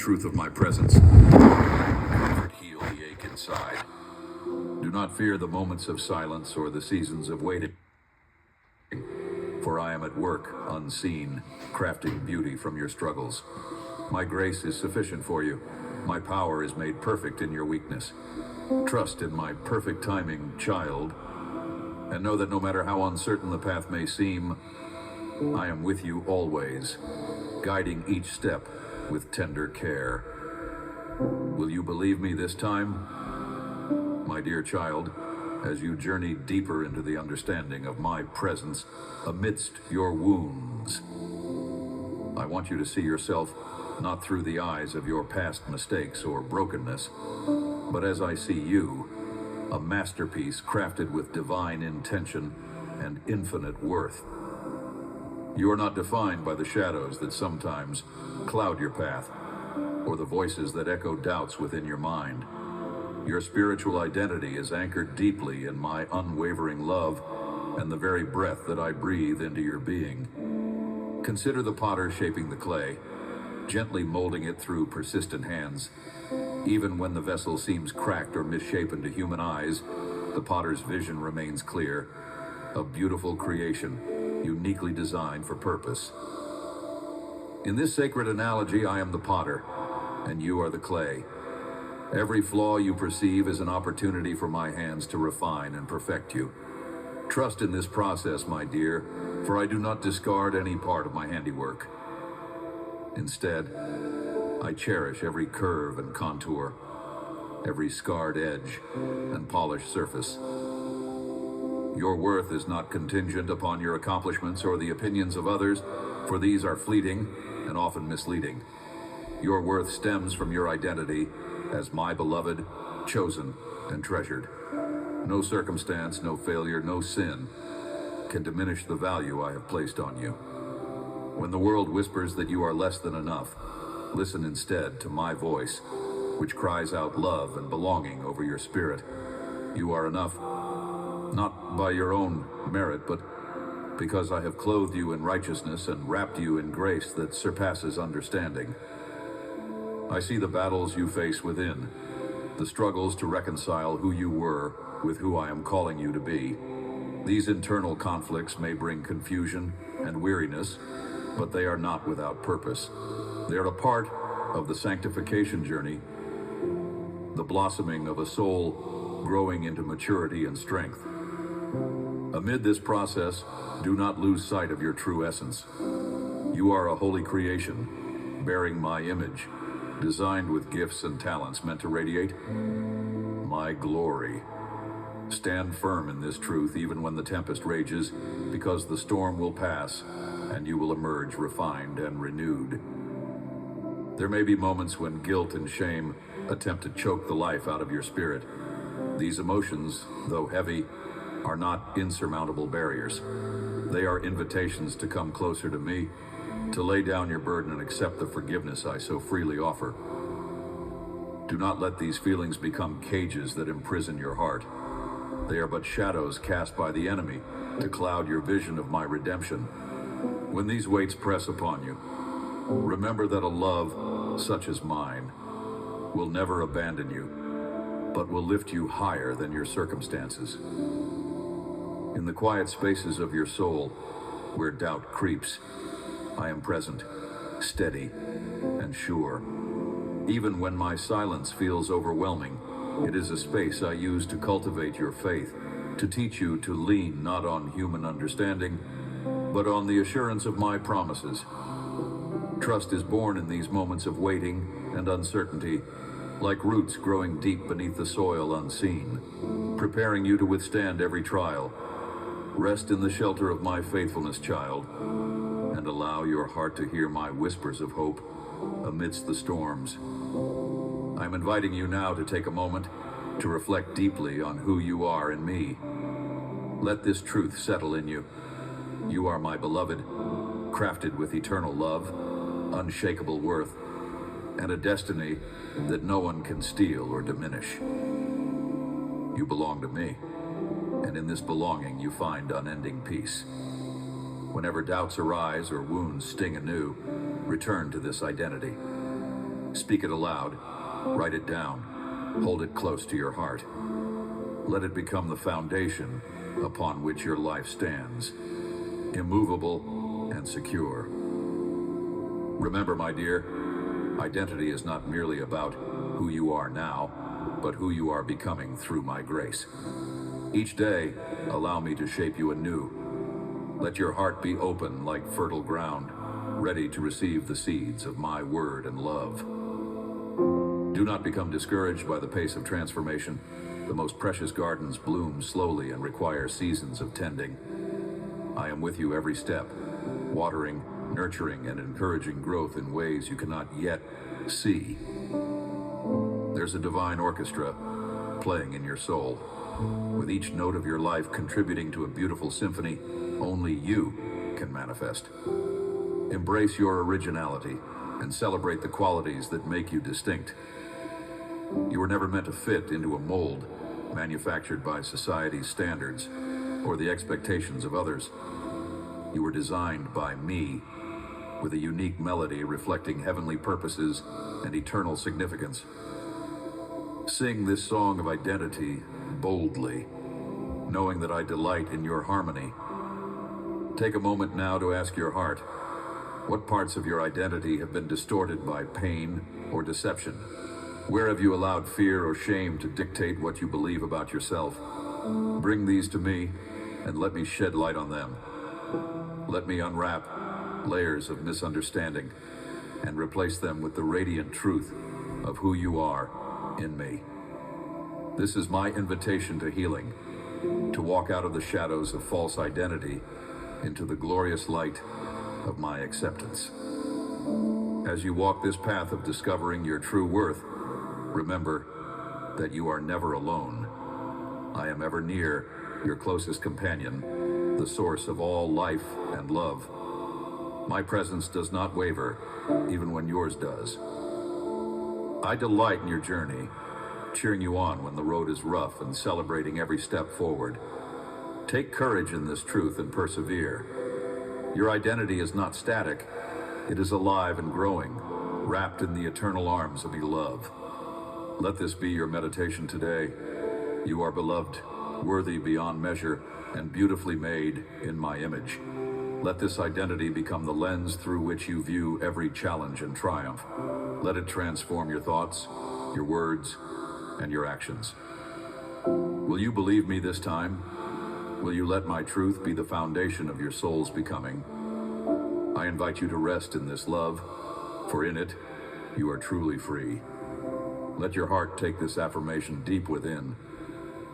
truth of my presence. Comfort, heal the ache inside. Do not fear the moments of silence or the seasons of waiting, for I am at work, unseen, crafting beauty from your struggles. My grace is sufficient for you. My power is made perfect in your weakness. Trust in my perfect timing, child, and know that no matter how uncertain the path may seem, I am with you always, guiding each step with tender care. Will you believe me this time, my dear child, as you journey deeper into the understanding of my presence amidst your wounds? I want you to see yourself not through the eyes of your past mistakes or brokenness, but as I see you, a masterpiece crafted with divine intention and infinite worth. You are not defined by the shadows that sometimes cloud your path, or the voices that echo doubts within your mind. Your spiritual identity is anchored deeply in my unwavering love and the very breath that I breathe into your being. Consider the potter shaping the clay, gently molding it through persistent hands. Even when the vessel seems cracked or misshapen to human eyes, the potter's vision remains clear, a beautiful creation, uniquely designed for purpose. In this sacred analogy, I am the potter, and you are the clay. Every flaw you perceive is an opportunity for my hands to refine and perfect you. Trust in this process, my dear, for I do not discard any part of my handiwork. Instead, I cherish every curve and contour, every scarred edge and polished surface. Your worth is not contingent upon your accomplishments or the opinions of others, for these are fleeting and often misleading. Your worth stems from your identity as my beloved, chosen, and treasured. No circumstance, no failure, no sin can diminish the value I have placed on you. When the world whispers that you are less than enough, listen instead to my voice, which cries out love and belonging over your spirit. You are enough, not by your own merit, but because I have clothed you in righteousness and wrapped you in grace that surpasses understanding. I see the battles you face within, the struggles to reconcile who you were with who I am calling you to be. These internal conflicts may bring confusion and weariness, but they are not without purpose. They are a part of the sanctification journey, the blossoming of a soul growing into maturity and strength. Amid this process, do not lose sight of your true essence. You are a holy creation, bearing my image, designed with gifts and talents meant to radiate my glory. Stand firm in this truth even when the tempest rages, because the storm will pass and you will emerge refined and renewed. There may be moments when guilt and shame attempt to choke the life out of your spirit. These emotions, though heavy, are not insurmountable barriers. They are invitations to come closer to me, to lay down your burden and accept the forgiveness I so freely offer. Do not let these feelings become cages that imprison your heart. They are but shadows cast by the enemy to cloud your vision of my redemption. When these weights press upon you, remember that a love such as mine will never abandon you, but will lift you higher than your circumstances. In the quiet spaces of your soul, where doubt creeps, I am present, steady, and sure. Even when my silence feels overwhelming, it is a space I use to cultivate your faith, to teach you to lean not on human understanding, but on the assurance of my promises. Trust is born in these moments of waiting and uncertainty, like roots growing deep beneath the soil unseen, preparing you to withstand every trial. Rest in the shelter of my faithfulness, child, and allow your heart to hear my whispers of hope amidst the storms. I'm inviting you now to take a moment to reflect deeply on who you are in me. Let this truth settle in you. You are my beloved, crafted with eternal love, unshakable worth, and a destiny that no one can steal or diminish. You belong to me, and in this belonging you find unending peace. Whenever doubts arise or wounds sting anew, return to this identity. Speak it aloud, write it down, hold it close to your heart. Let it become the foundation upon which your life stands, immovable and secure. Remember, my dear, identity is not merely about who you are now, but who you are becoming through my grace. Each day, allow me to shape you anew. Let your heart be open like fertile ground, ready to receive the seeds of my word and love. Do not become discouraged by the pace of transformation. The most precious gardens bloom slowly and require seasons of tending. I am with you every step, watering, nurturing, and encouraging growth in ways you cannot yet see. There's a divine orchestra playing in your soul, with each note of your life contributing to a beautiful symphony only you can manifest. Embrace your originality and celebrate the qualities that make you distinct. You were never meant to fit into a mold manufactured by society's standards or the expectations of others. You were designed by me, with a unique melody reflecting heavenly purposes and eternal significance. Sing this song of identity boldly, knowing that I delight in your harmony. Take a moment now to ask your heart, what parts of your identity have been distorted by pain or deception? Where have you allowed fear or shame to dictate what you believe about yourself? Bring these to me and let me shed light on them. Let me unwrap layers of misunderstanding and replace them with the radiant truth of who you are in me. This is my invitation to healing, to walk out of the shadows of false identity into the glorious light of my acceptance. As you walk this path of discovering your true worth, remember that you are never alone. I am ever near, your closest companion, the source of all life and love. My presence does not waver, even when yours does. I delight in your journey, cheering you on when the road is rough and celebrating every step forward. Take courage in this truth and persevere. Your identity is not static. It is alive and growing, wrapped in the eternal arms of your love. Let this be your meditation today. You are beloved, worthy beyond measure, and beautifully made in my image. Let this identity become the lens through which you view every challenge and triumph. Let it transform your thoughts, your words, and your actions. Will you believe me this time? Will you let my truth be the foundation of your soul's becoming? I invite you to rest in this love, for in it, you are truly free. Let your heart take this affirmation deep within.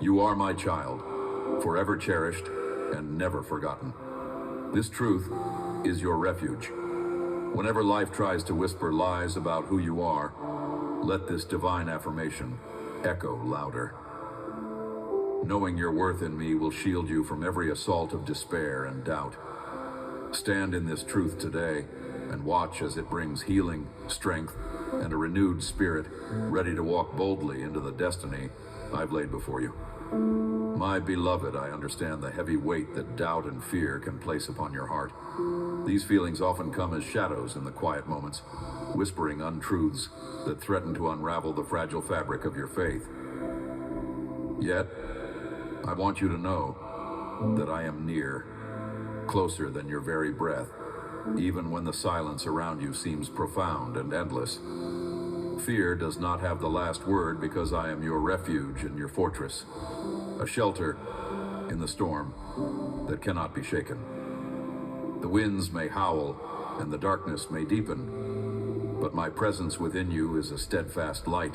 You are my child, forever cherished and never forgotten. This truth is your refuge. Whenever life tries to whisper lies about who you are, let this divine affirmation echo louder. Knowing your worth in me will shield you from every assault of despair and doubt. Stand in this truth today and watch as it brings healing, strength, and a renewed spirit ready to walk boldly into the destiny I've laid before you. My beloved, I understand the heavy weight that doubt and fear can place upon your heart. These feelings often come as shadows in the quiet moments, whispering untruths that threaten to unravel the fragile fabric of your faith. Yet, I want you to know that I am near, closer than your very breath, even when the silence around you seems profound and endless. Fear does not have the last word because I am your refuge and your fortress, a shelter in the storm that cannot be shaken. The winds may howl and the darkness may deepen, but my presence within you is a steadfast light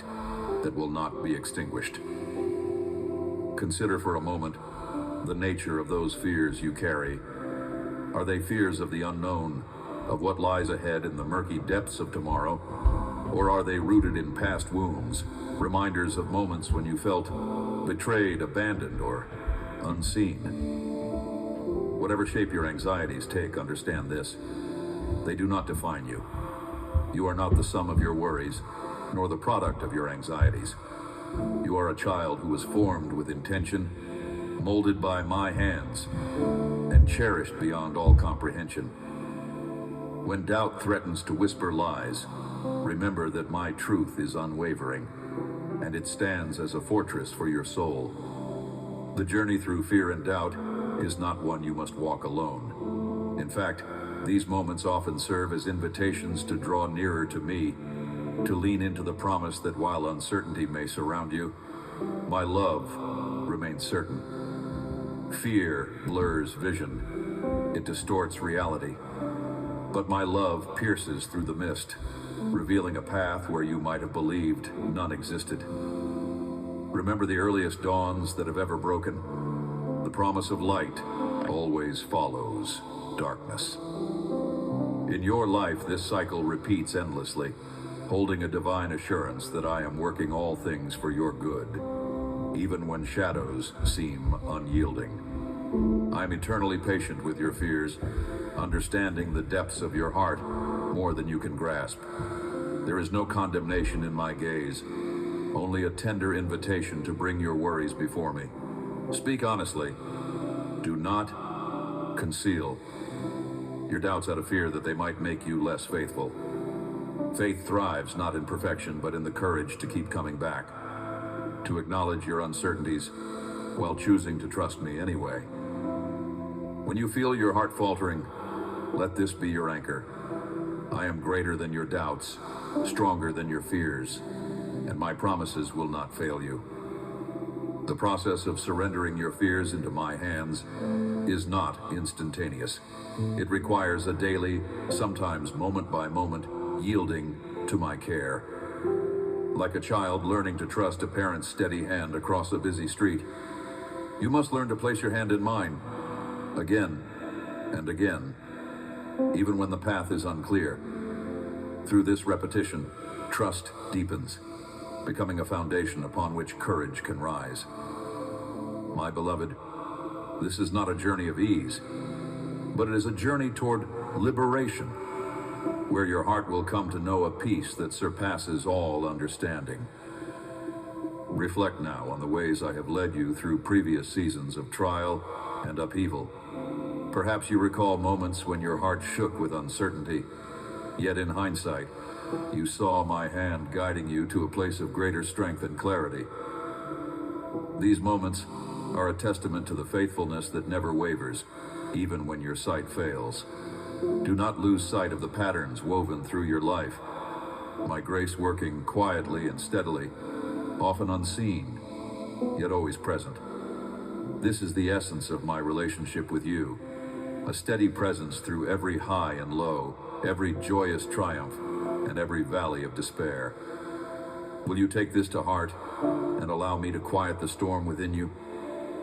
that will not be extinguished. Consider for a moment the nature of those fears you carry. Are they fears of the unknown, of what lies ahead in the murky depths of tomorrow? Or are they rooted in past wounds, reminders of moments when you felt betrayed, abandoned, or unseen? Whatever shape your anxieties take, understand this: they do not define you. You are not the sum of your worries, nor the product of your anxieties. You are a child who was formed with intention, molded by my hands, and cherished beyond all comprehension. When doubt threatens to whisper lies, remember that my truth is unwavering, and it stands as a fortress for your soul. The journey through fear and doubt is not one you must walk alone. In fact, these moments often serve as invitations to draw nearer to me, to lean into the promise that while uncertainty may surround you, my love remains certain. Fear blurs vision. It distorts reality. But my love pierces through the mist, revealing a path where you might have believed none existed. Remember the earliest dawns that have ever broken? The promise of light always follows darkness. In your life, this cycle repeats endlessly, holding a divine assurance that I am working all things for your good, even when shadows seem unyielding. I'm eternally patient with your fears, understanding the depths of your heart more than you can grasp. There is no condemnation in my gaze, only a tender invitation to bring your worries before me. Speak honestly. Do not conceal your doubts out of fear that they might make you less faithful. Faith thrives not in perfection, but in the courage to keep coming back, to acknowledge your uncertainties while choosing to trust me anyway. When you feel your heart faltering, let this be your anchor. I am greater than your doubts, stronger than your fears, and my promises will not fail you. The process of surrendering your fears into my hands is not instantaneous. It requires a daily, sometimes moment by moment, yielding to my care. Like a child learning to trust a parent's steady hand across a busy street, you must learn to place your hand in mine, again and again, even when the path is unclear. Through this repetition, trust deepens, becoming a foundation upon which courage can rise. My beloved, this is not a journey of ease, but it is a journey toward liberation, where your heart will come to know a peace that surpasses all understanding. Reflect now on the ways I have led you through previous seasons of trial and upheaval. Perhaps you recall moments when your heart shook with uncertainty, yet in hindsight, you saw my hand guiding you to a place of greater strength and clarity. These moments are a testament to the faithfulness that never wavers, even when your sight fails. Do not lose sight of the patterns woven through your life, my grace working quietly and steadily, often unseen, yet always present. This is the essence of my relationship with you, a steady presence through every high and low, every joyous triumph, and every valley of despair. Will you take this to heart and allow me to quiet the storm within you?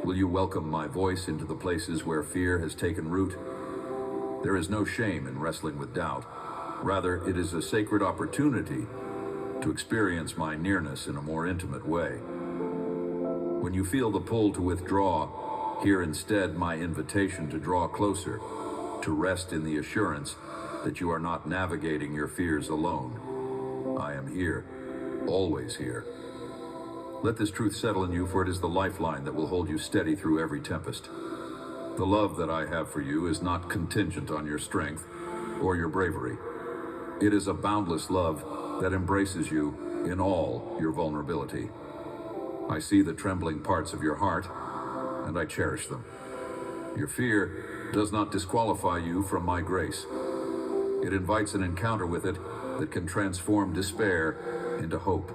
Will you welcome my voice into the places where fear has taken root? There is no shame in wrestling with doubt. Rather, it is a sacred opportunity to experience my nearness in a more intimate way. When you feel the pull to withdraw, hear instead my invitation to draw closer, to rest in the assurance that you are not navigating your fears alone. I am here, always here. Let this truth settle in you, for it is the lifeline that will hold you steady through every tempest. The love that I have for you is not contingent on your strength or your bravery. It is a boundless love that embraces you in all your vulnerability. I see the trembling parts of your heart, and I cherish them. Your fear does not disqualify you from my grace. It invites an encounter with it that can transform despair into hope.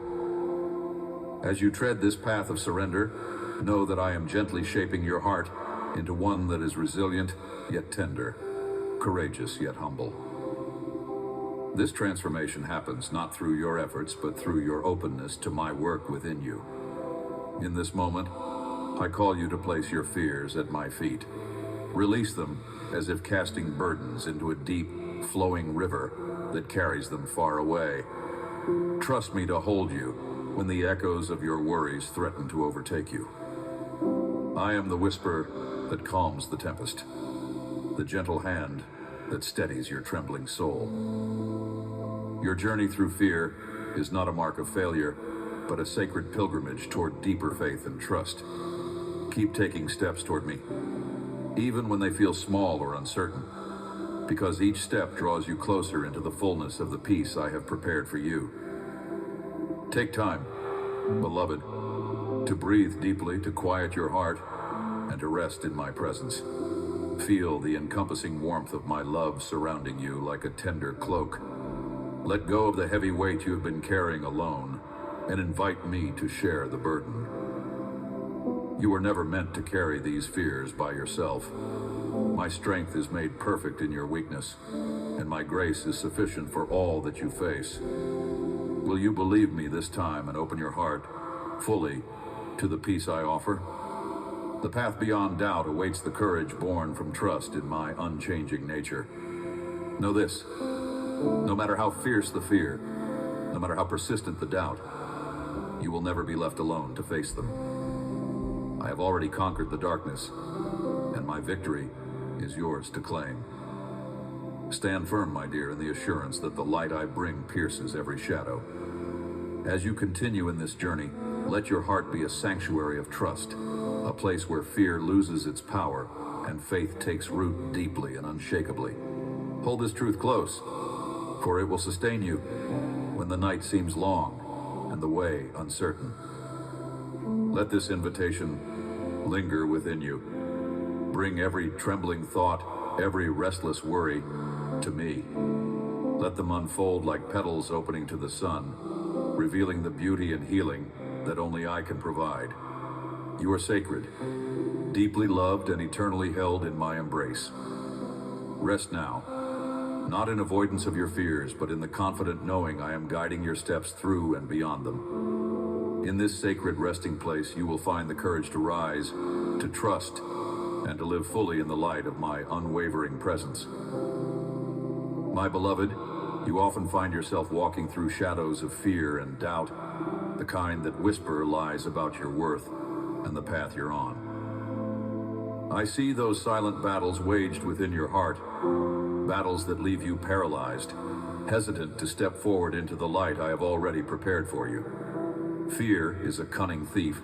As you tread this path of surrender, know that I am gently shaping your heart into one that is resilient yet tender, courageous yet humble. This transformation happens not through your efforts, but through your openness to my work within you. In this moment, I call you to place your fears at my feet. Release them as if casting burdens into a deep, flowing river that carries them far away. Trust me to hold you when the echoes of your worries threaten to overtake you. I am the whisper that calms the tempest, the gentle hand that steadies your trembling soul. Your journey through fear is not a mark of failure, but a sacred pilgrimage toward deeper faith and trust. Keep taking steps toward me, even when they feel small or uncertain, because each step draws you closer into the fullness of the peace I have prepared for you. Take time, beloved, to breathe deeply, to quiet your heart, and to rest in my presence. Feel the encompassing warmth of my love surrounding you like a tender cloak. Let go of the heavy weight you have been carrying alone, and invite me to share the burden. You were never meant to carry these fears by yourself. My strength is made perfect in your weakness, and my grace is sufficient for all that you face. Will you believe me this time and open your heart fully to the peace I offer? The path beyond doubt awaits the courage born from trust in my unchanging nature. Know this, no matter how fierce the fear, no matter how persistent the doubt, you will never be left alone to face them. I have already conquered the darkness, and my victory is yours to claim. Stand firm, my dear, in the assurance that the light I bring pierces every shadow. As you continue in this journey, let your heart be a sanctuary of trust, a place where fear loses its power and faith takes root deeply and unshakably. Hold this truth close, for it will sustain you when the night seems long and the way uncertain. Let this invitation linger within you. Bring every trembling thought, every restless worry to me. Let them unfold like petals opening to the sun, revealing the beauty and healing that only I can provide. You are sacred, deeply loved and eternally held in my embrace. Rest now, not in avoidance of your fears, but in the confident knowing I am guiding your steps through and beyond them. In this sacred resting place, you will find the courage to rise, to trust, and to live fully in the light of my unwavering presence. My beloved, you often find yourself walking through shadows of fear and doubt, the kind that whisper lies about your worth and the path you're on. I see those silent battles waged within your heart, battles that leave you paralyzed, hesitant to step forward into the light I have already prepared for you. Fear is a cunning thief,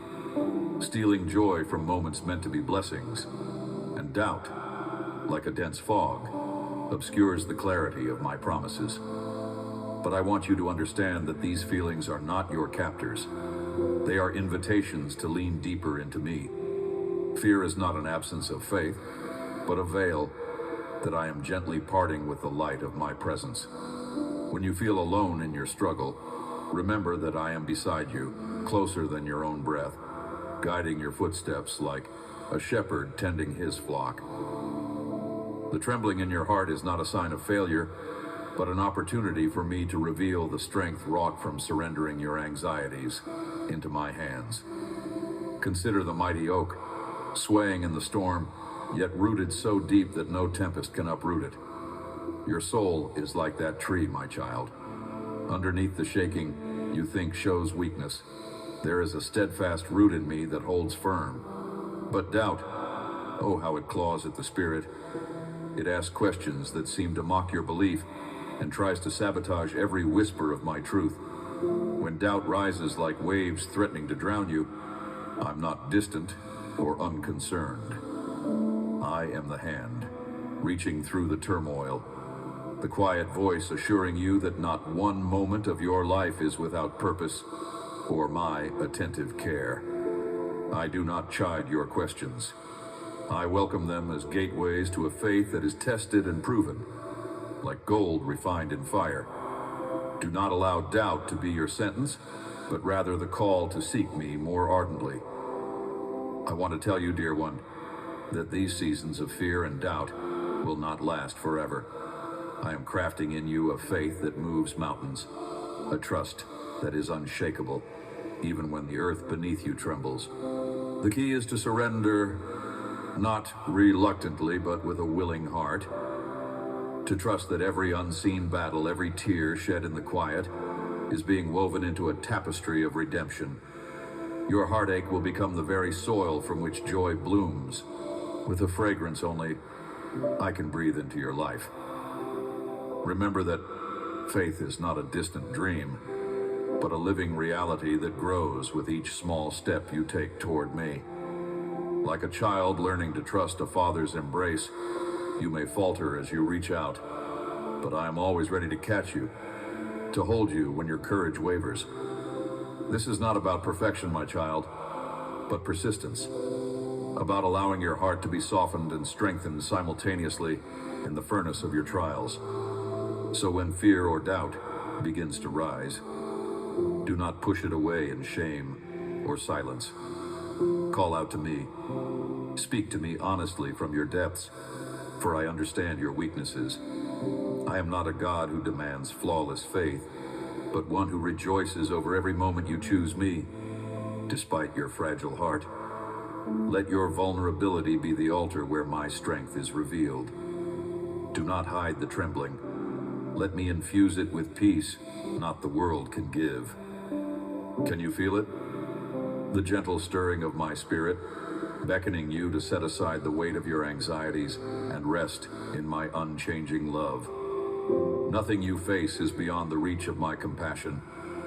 stealing joy from moments meant to be blessings, and doubt, like a dense fog, obscures the clarity of my promises. But I want you to understand that these feelings are not your captors. They are invitations to lean deeper into me. Fear is not an absence of faith, but a veil that I am gently parting with the light of my presence. When you feel alone in your struggle, remember that I am beside you, closer than your own breath, guiding your footsteps like a shepherd tending his flock. The trembling in your heart is not a sign of failure, but an opportunity for me to reveal the strength wrought from surrendering your anxieties into my hands. Consider the mighty oak, swaying in the storm, yet rooted so deep that no tempest can uproot it. Your soul is like that tree, my child. Underneath the shaking you think shows weakness, there is a steadfast root in me that holds firm. But doubt, oh how it claws at the spirit. It asks questions that seem to mock your belief and tries to sabotage every whisper of my truth. When doubt rises like waves threatening to drown you, I'm not distant or unconcerned. I am the hand, reaching through the turmoil, the quiet voice assuring you that not one moment of your life is without purpose or my attentive care. I do not chide your questions. I welcome them as gateways to a faith that is tested and proven, like gold refined in fire. Do not allow doubt to be your sentence, but rather the call to seek me more ardently. I want to tell you, dear one, that these seasons of fear and doubt will not last forever. I am crafting in you a faith that moves mountains, a trust that is unshakable, even when the earth beneath you trembles. The key is to surrender, not reluctantly, but with a willing heart, to trust that every unseen battle, every tear shed in the quiet, is being woven into a tapestry of redemption. Your heartache will become the very soil from which joy blooms, with a fragrance only I can breathe into your life. Remember that faith is not a distant dream, but a living reality that grows with each small step you take toward me. Like a child learning to trust a father's embrace, You may falter as you reach out, but I am always ready to catch you, to hold you when your courage wavers. This is not about perfection, my child, but persistence. About allowing your heart to be softened and strengthened simultaneously in the furnace of your trials. So when fear or doubt begins to rise, do not push it away in shame or silence. Call out to me. Speak to me honestly from your depths, for I understand your weaknesses. I am not a God who demands flawless faith, but one who rejoices over every moment you choose me, despite your fragile heart. Let your vulnerability be the altar where my strength is revealed. Do not hide the trembling. Let me infuse it with peace not the world can give. Can you feel it? The gentle stirring of my spirit, beckoning you to set aside the weight of your anxieties and rest in my unchanging love. Nothing you face is beyond the reach of my compassion.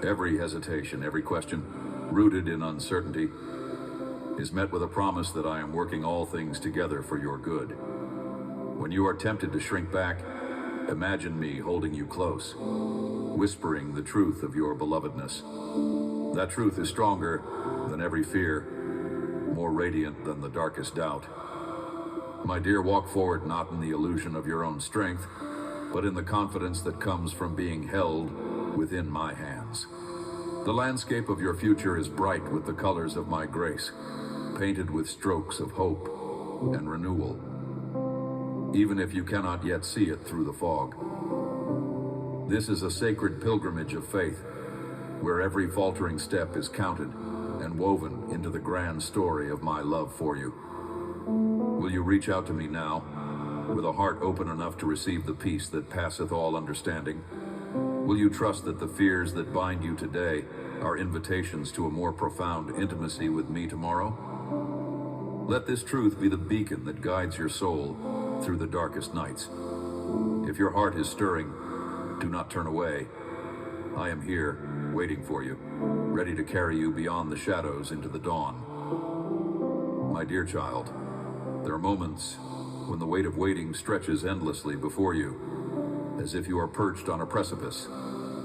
Every hesitation, every question, rooted in uncertainty, is met with a promise that I am working all things together for your good. When you are tempted to shrink back, imagine me holding you close, whispering the truth of your belovedness. That truth is stronger than every fear, more radiant than the darkest doubt. My dear, walk forward not in the illusion of your own strength, but in the confidence that comes from being held within my hands. The landscape of your future is bright with the colors of my grace, painted with strokes of hope and renewal, even if you cannot yet see it through the fog. This is a sacred pilgrimage of faith, where every faltering step is counted and woven into the grand story of my love for you. Will you reach out to me now, with a heart open enough to receive the peace that passeth all understanding? Will you trust that the fears that bind you today are invitations to a more profound intimacy with me tomorrow? Let this truth be the beacon that guides your soul through the darkest nights. If your heart is stirring, do not turn away. I am here, waiting for you, ready to carry you beyond the shadows into the dawn. My dear child, there are moments when the weight of waiting stretches endlessly before you, as if you are perched on a precipice,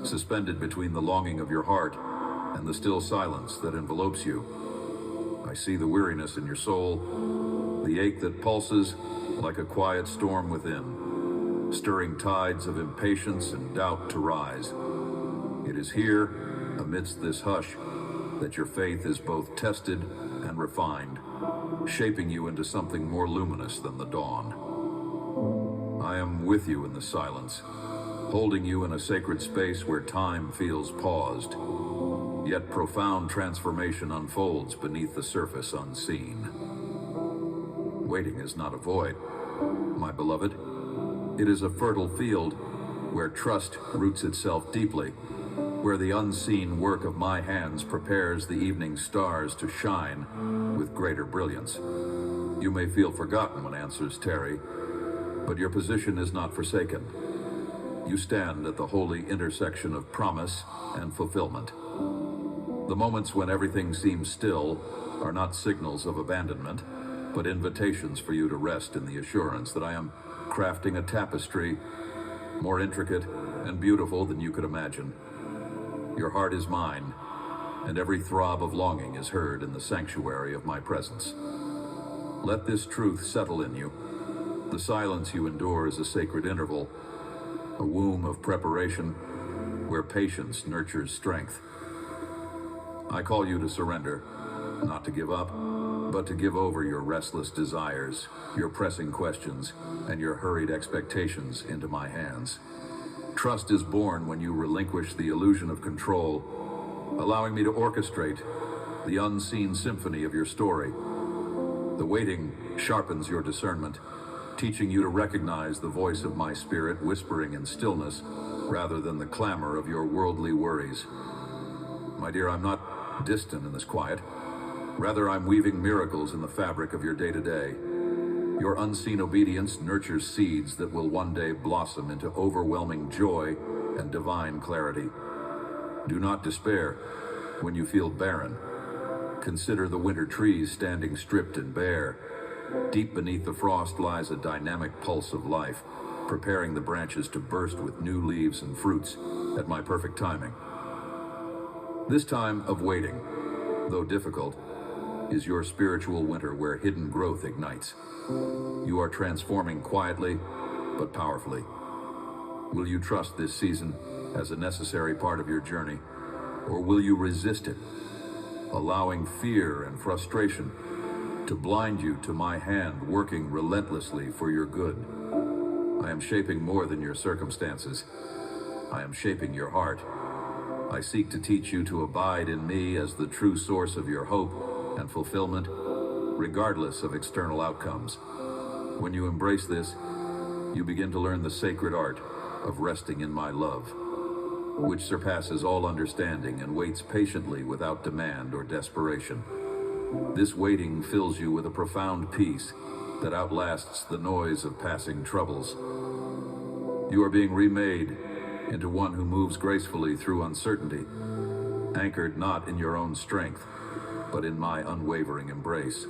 suspended between the longing of your heart and the still silence that envelopes you. I see the weariness in your soul, the ache that pulses like a quiet storm within, stirring tides of impatience and doubt to rise. It is here, amidst this hush, that your faith is both tested and refined, shaping you into something more luminous than the dawn. I am with you in the silence, holding you in a sacred space where time feels paused, yet profound transformation unfolds beneath the surface unseen. Waiting is not a void, my beloved. It is a fertile field where trust roots itself deeply, where the unseen work of my hands prepares the evening stars to shine with greater brilliance. You may feel forgotten when answers tarry, but your position is not forsaken. You stand at the holy intersection of promise and fulfillment. The moments when everything seems still are not signals of abandonment, but invitations for you to rest in the assurance that I am crafting a tapestry more intricate and beautiful than you could imagine. Your heart is mine, and every throb of longing is heard in the sanctuary of my presence. Let this truth settle in you. The silence you endure is a sacred interval, a womb of preparation where patience nurtures strength. I call you to surrender, not to give up, but to give over your restless desires, your pressing questions, and your hurried expectations into my hands. Trust is born when you relinquish the illusion of control, allowing me to orchestrate the unseen symphony of your story. The waiting sharpens your discernment, teaching you to recognize the voice of my spirit whispering in stillness rather than the clamor of your worldly worries. My dear, I'm not distant in this quiet. Rather, I'm weaving miracles in the fabric of your day-to-day. Your unseen obedience nurtures seeds that will one day blossom into overwhelming joy and divine clarity. Do not despair when you feel barren. Consider the winter trees standing stripped and bare, deep beneath the frost lies a dynamic pulse of life, preparing the branches to burst with new leaves and fruits at my perfect timing. This time of waiting, though difficult, is your spiritual winter where hidden growth ignites. You are transforming quietly, but powerfully. Will you trust this season as a necessary part of your journey, or will you resist it, allowing fear and frustration to blind you to my hand working relentlessly for your good? I am shaping more than your circumstances. I am shaping your heart. I seek to teach you to abide in me as the true source of your hope and fulfillment, regardless of external outcomes. When you embrace this, you begin to learn the sacred art of resting in my love, which surpasses all understanding and waits patiently without demand or desperation. This waiting fills you with a profound peace that outlasts the noise of passing troubles. You are being remade into one who moves gracefully through uncertainty, anchored not in your own strength, but in my unwavering embrace.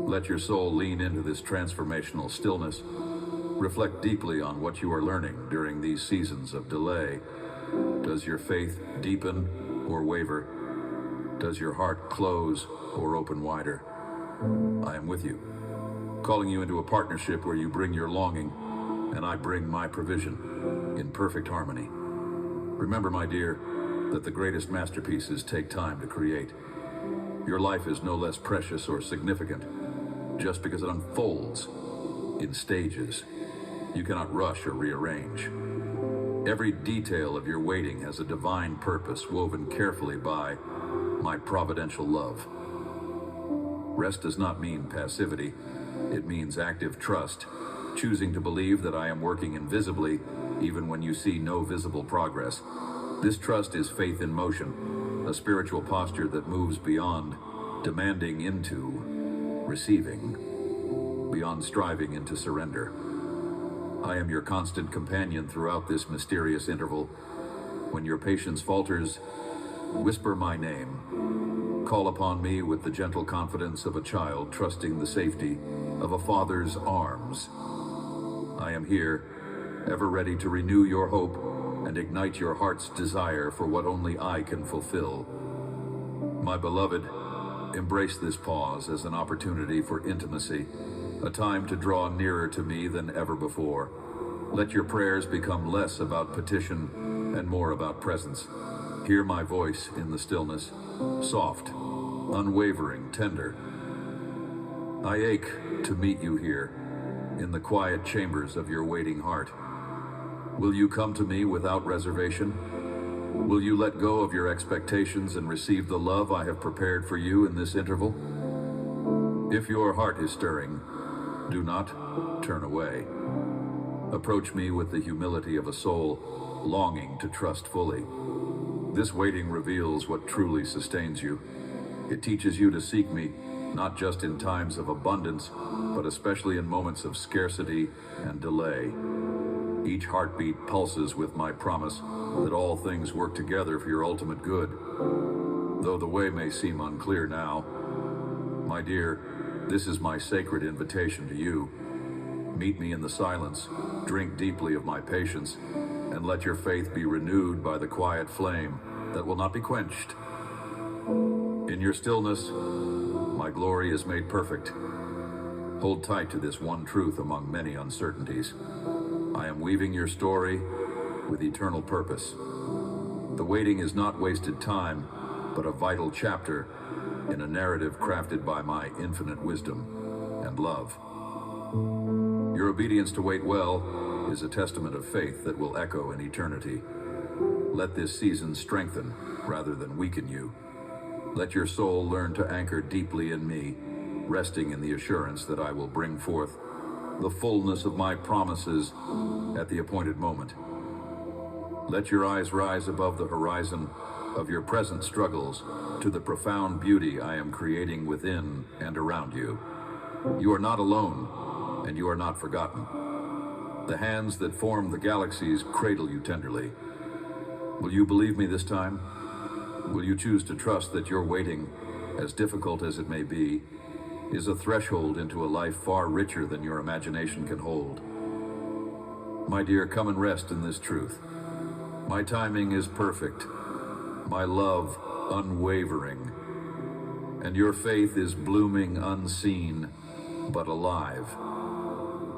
Let your soul lean into this transformational stillness. Reflect deeply on what you are learning during these seasons of delay. Does your faith deepen or waver? Does your heart close or open wider? I am with you, calling you into a partnership where you bring your longing and I bring my provision in perfect harmony. Remember, my dear, that the greatest masterpieces take time to create. Your life is no less precious or significant just because it unfolds in stages you cannot rush or rearrange. Every detail of your waiting has a divine purpose woven carefully by my providential love. Rest does not mean passivity. It means active trust, choosing to believe that I am working invisibly even when you see no visible progress. This trust is faith in motion, a spiritual posture that moves beyond demanding into receiving, beyond striving into surrender. I am your constant companion throughout this mysterious interval. When your patience falters, whisper my name. Call upon me with the gentle confidence of a child trusting the safety of a father's arms. I am here, ever ready to renew your hope and ignite your heart's desire for what only I can fulfill. My beloved, embrace this pause as an opportunity for intimacy, a time to draw nearer to me than ever before. Let your prayers become less about petition and more about presence. Hear my voice in the stillness, soft, unwavering, tender. I ache to meet you here, in the quiet chambers of your waiting heart. Will you come to me without reservation? Will you let go of your expectations and receive the love I have prepared for you in this interval? If your heart is stirring, do not turn away. Approach me with the humility of a soul longing to trust fully. This waiting reveals what truly sustains you. It teaches you to seek me, not just in times of abundance, but especially in moments of scarcity and delay. Each heartbeat pulses with my promise that all things work together for your ultimate good. Though the way may seem unclear now, my dear, this is my sacred invitation to you. Meet me in the silence, drink deeply of my patience, and let your faith be renewed by the quiet flame that will not be quenched. In your stillness, my glory is made perfect. Hold tight to this one truth among many uncertainties. I am weaving your story with eternal purpose. The waiting is not wasted time, but a vital chapter in a narrative crafted by my infinite wisdom and love. Your obedience to wait well is a testament of faith that will echo in eternity. Let this season strengthen rather than weaken you. Let your soul learn to anchor deeply in me, resting in the assurance that I will bring forth the fullness of my promises at the appointed moment. Let your eyes rise above the horizon of your present struggles to the profound beauty I am creating within and around you. You are not alone, and you are not forgotten. The hands that form the galaxies cradle you tenderly. Will you believe me this time? Will you choose to trust that your waiting, as difficult as it may be, is a threshold into a life far richer than your imagination can hold. My dear, come and rest in this truth. My timing is perfect, my love unwavering, and your faith is blooming unseen, but alive.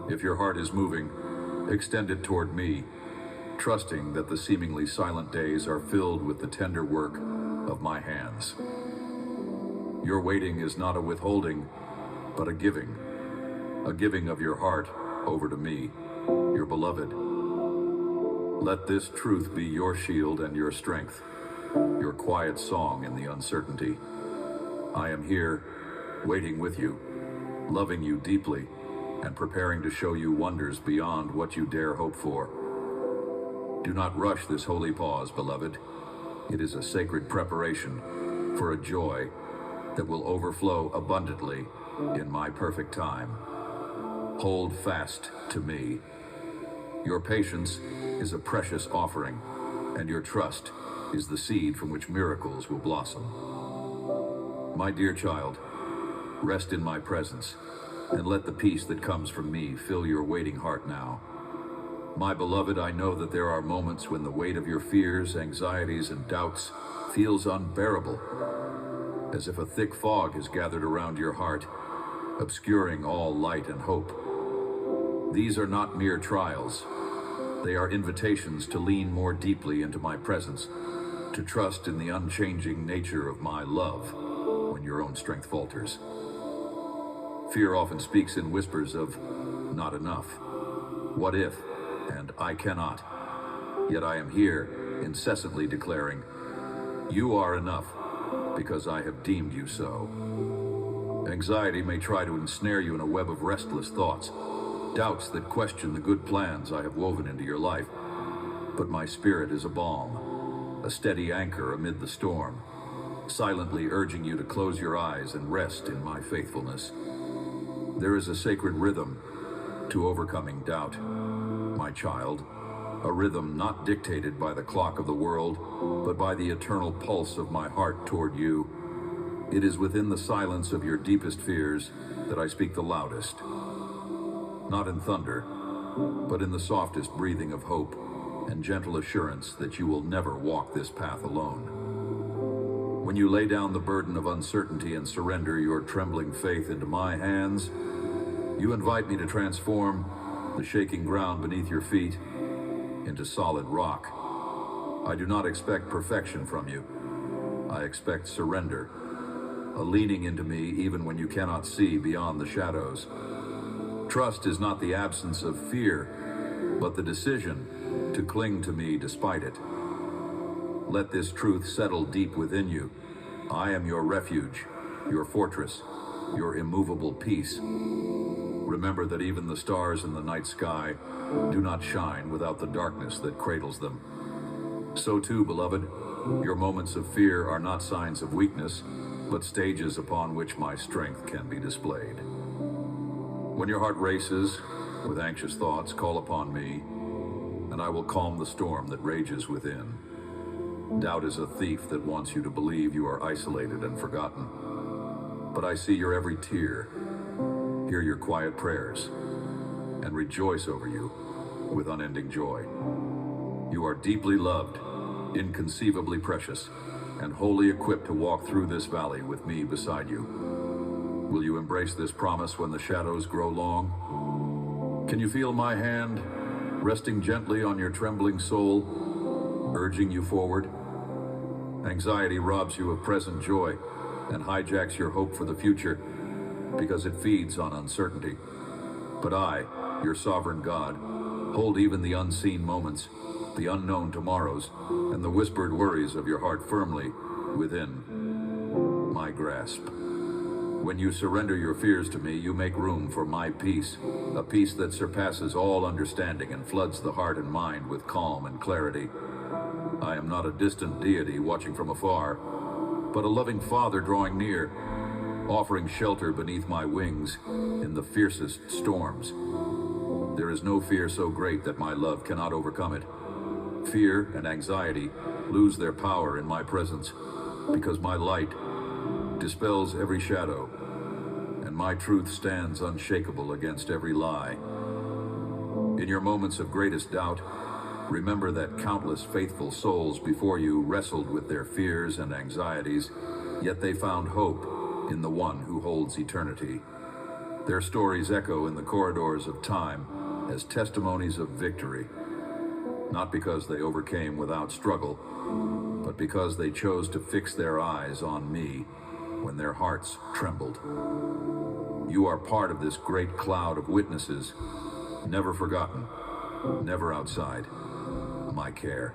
If your heart is moving, extend it toward me, trusting that the seemingly silent days are filled with the tender work of my hands. Your waiting is not a withholding, but a giving of your heart over to me, your beloved. Let this truth be your shield and your strength, your quiet song in the uncertainty. I am here, waiting with you, loving you deeply, and preparing to show you wonders beyond what you dare hope for. Do not rush this holy pause, beloved. It is a sacred preparation for a joy that will overflow abundantly in my perfect time. Hold fast to me. Your patience is a precious offering, and your trust is the seed from which miracles will blossom. My dear child, rest in my presence, and let the peace that comes from me fill your waiting heart now. My beloved, I know that there are moments when the weight of your fears, anxieties, and doubts feels unbearable, as if a thick fog has gathered around your heart, obscuring all light and hope. These are not mere trials. They are invitations to lean more deeply into my presence, to trust in the unchanging nature of my love when your own strength falters. Fear often speaks in whispers of not enough, what if, and I cannot. Yet I am here, incessantly declaring, you are enough, because I have deemed you so. Anxiety may try to ensnare you in a web of restless thoughts, doubts that question the good plans I have woven into your life. But my spirit is a balm, a steady anchor amid the storm, silently urging you to close your eyes and rest in my faithfulness. There is a sacred rhythm to overcoming doubt, my child, a rhythm not dictated by the clock of the world, but by the eternal pulse of my heart toward you. It is within the silence of your deepest fears that I speak the loudest. Not in thunder, but in the softest breathing of hope and gentle assurance that you will never walk this path alone. When you lay down the burden of uncertainty and surrender your trembling faith into my hands, you invite me to transform the shaking ground beneath your feet into solid rock. I do not expect perfection from you. I expect surrender, a leaning into me even when you cannot see beyond the shadows. Trust is not the absence of fear, but the decision to cling to me despite it. Let this truth settle deep within you. I am your refuge, your fortress, your immovable peace. Remember that even the stars in the night sky do not shine without the darkness that cradles them. So too, beloved, your moments of fear are not signs of weakness, but stages upon which my strength can be displayed. When your heart races with anxious thoughts, call upon me, and I will calm the storm that rages within. Doubt is a thief that wants you to believe you are isolated and forgotten. But I see your every tear, hear your quiet prayers, and rejoice over you with unending joy. You are deeply loved, inconceivably precious, and wholly equipped to walk through this valley with me beside you. Will you embrace this promise when the shadows grow long? Can you feel my hand resting gently on your trembling soul, urging you forward? Anxiety robs you of present joy and hijacks your hope for the future because it feeds on uncertainty. But I, your sovereign God, hold even the unseen moments, the unknown tomorrows, and the whispered worries of your heart firmly within my grasp. When you surrender your fears to me, you make room for my peace, a peace that surpasses all understanding and floods the heart and mind with calm and clarity. I am not a distant deity watching from afar, but a loving Father drawing near, offering shelter beneath my wings in the fiercest storms. There is no fear so great that my love cannot overcome it. Fear and anxiety lose their power in my presence, because my light dispels every shadow, and my truth stands unshakable against every lie. In your moments of greatest doubt, remember that countless faithful souls before you wrestled with their fears and anxieties, yet they found hope in the one who holds eternity. Their stories echo in the corridors of time as testimonies of victory, not because they overcame without struggle, but because they chose to fix their eyes on me when their hearts trembled. You are part of this great cloud of witnesses, never forgotten, never outside my care.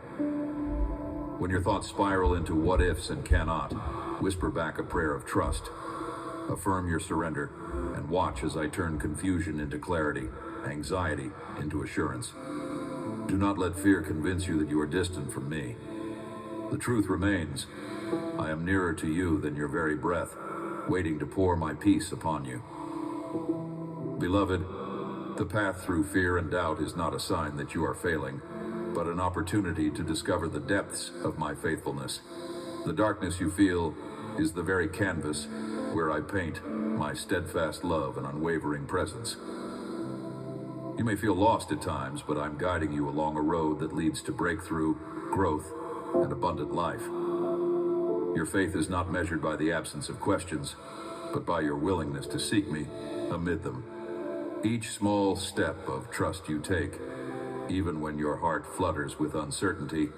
When your thoughts spiral into what ifs and cannot, whisper back a prayer of trust. Affirm your surrender and watch as I turn confusion into clarity, anxiety into assurance. Do not let fear convince you that you are distant from me. The truth remains. I am nearer to you than your very breath, waiting to pour my peace upon you. Beloved, the path through fear and doubt is not a sign that you are failing, but an opportunity to discover the depths of my faithfulness. The darkness you feel is the very canvas where I paint my steadfast love and unwavering presence. You may feel lost at times, but I'm guiding you along a road that leads to breakthrough, growth, and abundant life. Your faith is not measured by the absence of questions, but by your willingness to seek me amid them. Each small step of trust you take, even when your heart flutters with uncertainty,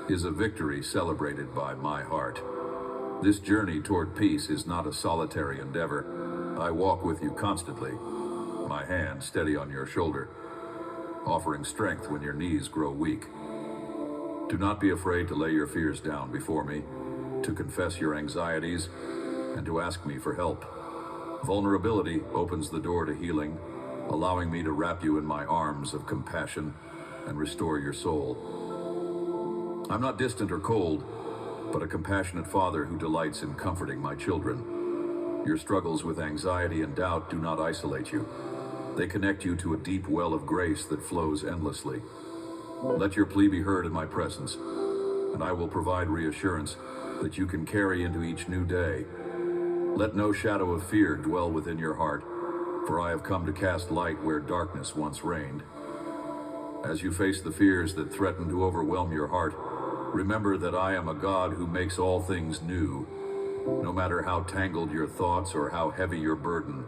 is a victory celebrated by my heart. This journey toward peace is not a solitary endeavor. I walk with you constantly, my hand steady on your shoulder, offering strength when your knees grow weak. Do not be afraid to lay your fears down before me, to confess your anxieties, and to ask me for help. Vulnerability opens the door to healing, allowing me to wrap you in my arms of compassion and restore your soul. I'm not distant or cold, but a compassionate father who delights in comforting my children. Your struggles with anxiety and doubt do not isolate you. They connect you to a deep well of grace that flows endlessly. Let your plea be heard in my presence, and I will provide reassurance that you can carry into each new day. Let no shadow of fear dwell within your heart, for I have come to cast light where darkness once reigned. As you face the fears that threaten to overwhelm your heart, remember that I am a God who makes all things new. No matter how tangled your thoughts or how heavy your burden,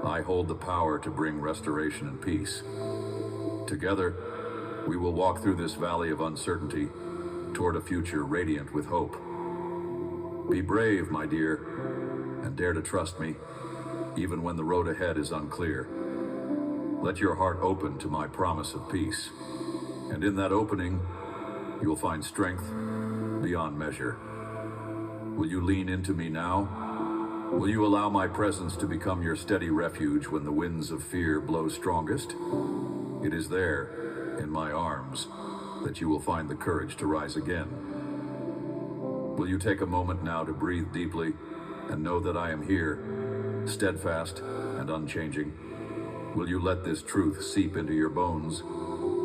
I hold the power to bring restoration and peace. Together, we will walk through this valley of uncertainty toward a future radiant with hope. Be brave, my dear, and dare to trust me, even when the road ahead is unclear. Let your heart open to my promise of peace, and in that opening, you'll find strength beyond measure. Will you lean into me now? Will you allow my presence to become your steady refuge when the winds of fear blow strongest? It is there, in my arms, that you will find the courage to rise again. Will you take a moment now to breathe deeply and know that I am here, steadfast and unchanging? Will you let this truth seep into your bones?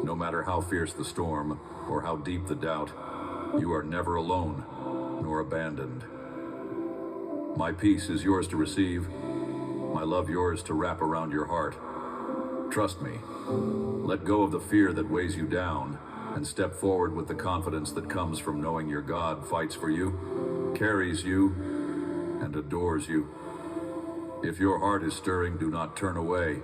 No matter how fierce the storm or how deep the doubt, you are never alone nor abandoned. My peace is yours to receive, my love yours to wrap around your heart. Trust me, let go of the fear that weighs you down and step forward with the confidence that comes from knowing your God fights for you, carries you, and adores you. If your heart is stirring, do not turn away.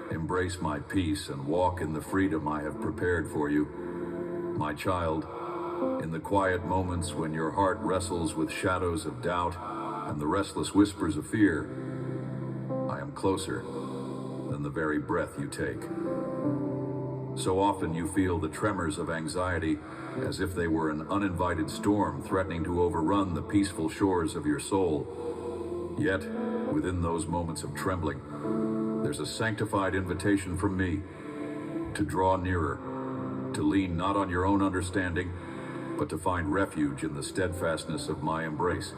Embrace my peace and walk in the freedom I have prepared for you. My child, in the quiet moments when your heart wrestles with shadows of doubt and the restless whispers of fear, I am closer than the very breath you take. So often you feel the tremors of anxiety as if they were an uninvited storm threatening to overrun the peaceful shores of your soul. Yet, within those moments of trembling, there's a sanctified invitation from me to draw nearer, to lean not on your own understanding, but to find refuge in the steadfastness of my embrace.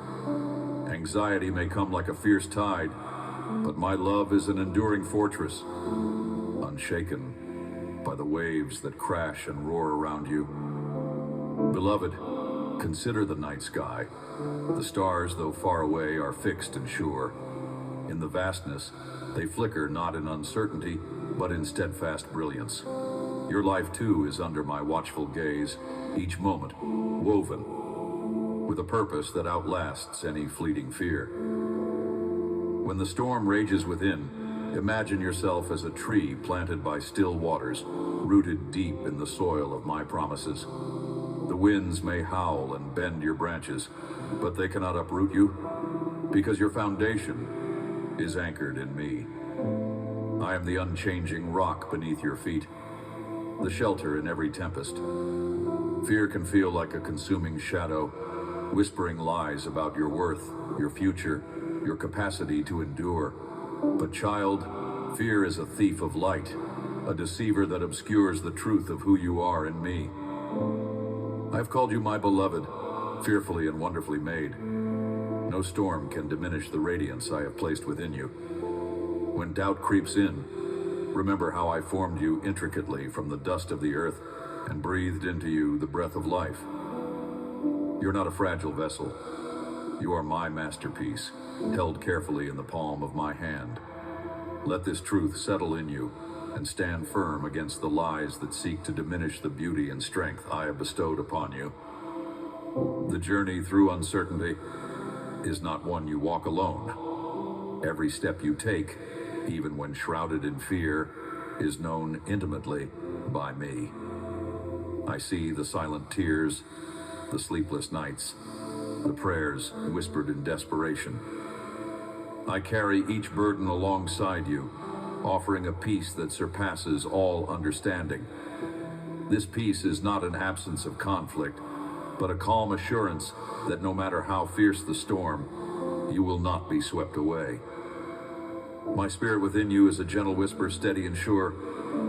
Anxiety may come like a fierce tide, but my love is an enduring fortress, unshaken by the waves that crash and roar around you. Beloved, consider the night sky. The stars, though far away, are fixed and sure. In the vastness, they flicker not in uncertainty, but in steadfast brilliance. Your life too is under my watchful gaze, each moment woven with a purpose that outlasts any fleeting fear. When the storm rages within, imagine yourself as a tree planted by still waters, rooted deep in the soil of my promises. The winds may howl and bend your branches, but they cannot uproot you, because your foundation is anchored in me. I am the unchanging rock beneath your feet, the shelter in every tempest. Fear can feel like a consuming shadow, whispering lies about your worth, your future, your capacity to endure. But child, fear is a thief of light, a deceiver that obscures the truth of who you are in me. I have called you my beloved, fearfully and wonderfully made. No storm can diminish the radiance I have placed within you. When doubt creeps in, remember how I formed you intricately from the dust of the earth and breathed into you the breath of life. You're not a fragile vessel. You are my masterpiece, held carefully in the palm of my hand. Let this truth settle in you and stand firm against the lies that seek to diminish the beauty and strength I have bestowed upon you. The journey through uncertainty is not one you walk alone. Every step you take, even when shrouded in fear, is known intimately by me. I see the silent tears, the sleepless nights, the prayers whispered in desperation. I carry each burden alongside you, offering a peace that surpasses all understanding. This peace is not an absence of conflict, but a calm assurance that no matter how fierce the storm, you will not be swept away. My spirit within you is a gentle whisper, steady and sure,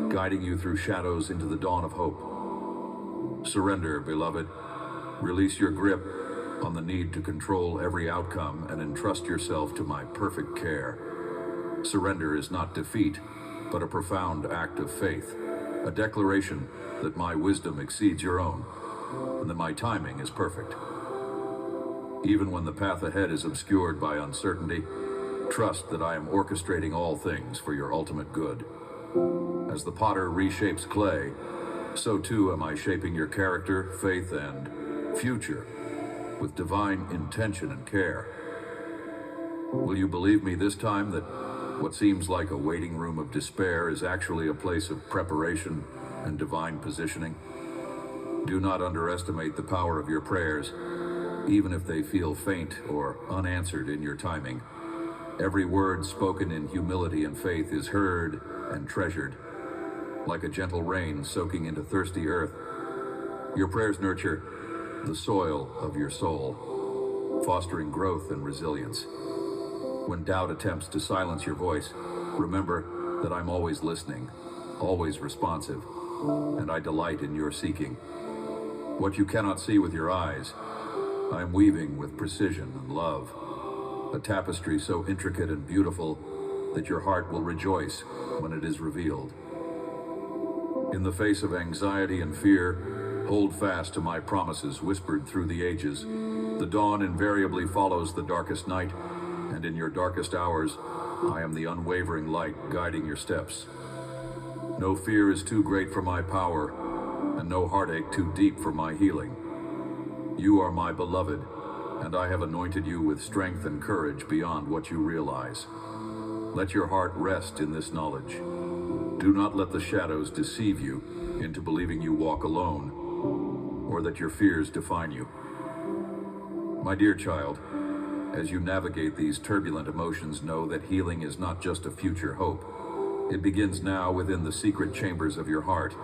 guiding you through shadows into the dawn of hope. Surrender, beloved. Release your grip on the need to control every outcome and entrust yourself to my perfect care. Surrender is not defeat, but a profound act of faith, a declaration that my wisdom exceeds your own, and that my timing is perfect. Even when the path ahead is obscured by uncertainty, trust that I am orchestrating all things for your ultimate good. As the potter reshapes clay, so too am I shaping your character, faith, and future with divine intention and care. Will you believe me this time that what seems like a waiting room of despair is actually a place of preparation and divine positioning? Do not underestimate the power of your prayers, even if they feel faint or unanswered in your timing. Every word spoken in humility and faith is heard and treasured, like a gentle rain soaking into thirsty earth. Your prayers nurture the soil of your soul, fostering growth and resilience. When doubt attempts to silence your voice, remember that I'm always listening, always responsive, and I delight in your seeking. What you cannot see with your eyes, I am weaving with precision and love, a tapestry so intricate and beautiful that your heart will rejoice when it is revealed. In the face of anxiety and fear, hold fast to my promises whispered through the ages. The dawn invariably follows the darkest night, and in your darkest hours, I am the unwavering light guiding your steps. No fear is too great for my power, and no heartache too deep for my healing. You are my beloved, and I have anointed you with strength and courage beyond what you realize. Let your heart rest in this knowledge. Do not let the shadows deceive you into believing you walk alone, or that your fears define you. My dear child, as you navigate these turbulent emotions, know that healing is not just a future hope. It begins now within the secret chambers of your heart.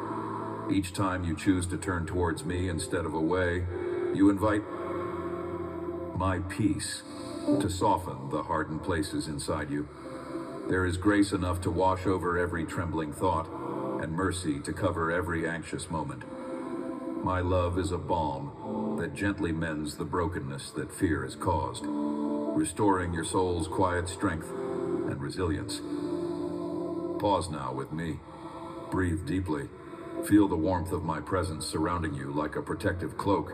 Each time you choose to turn towards me instead of away, you invite my peace to soften the hardened places inside you. There is grace enough to wash over every trembling thought, and mercy to cover every anxious moment. My love is a balm that gently mends the brokenness that fear has caused, restoring your soul's quiet strength and resilience. Pause now with me. Breathe deeply. Feel the warmth of my presence surrounding you like a protective cloak.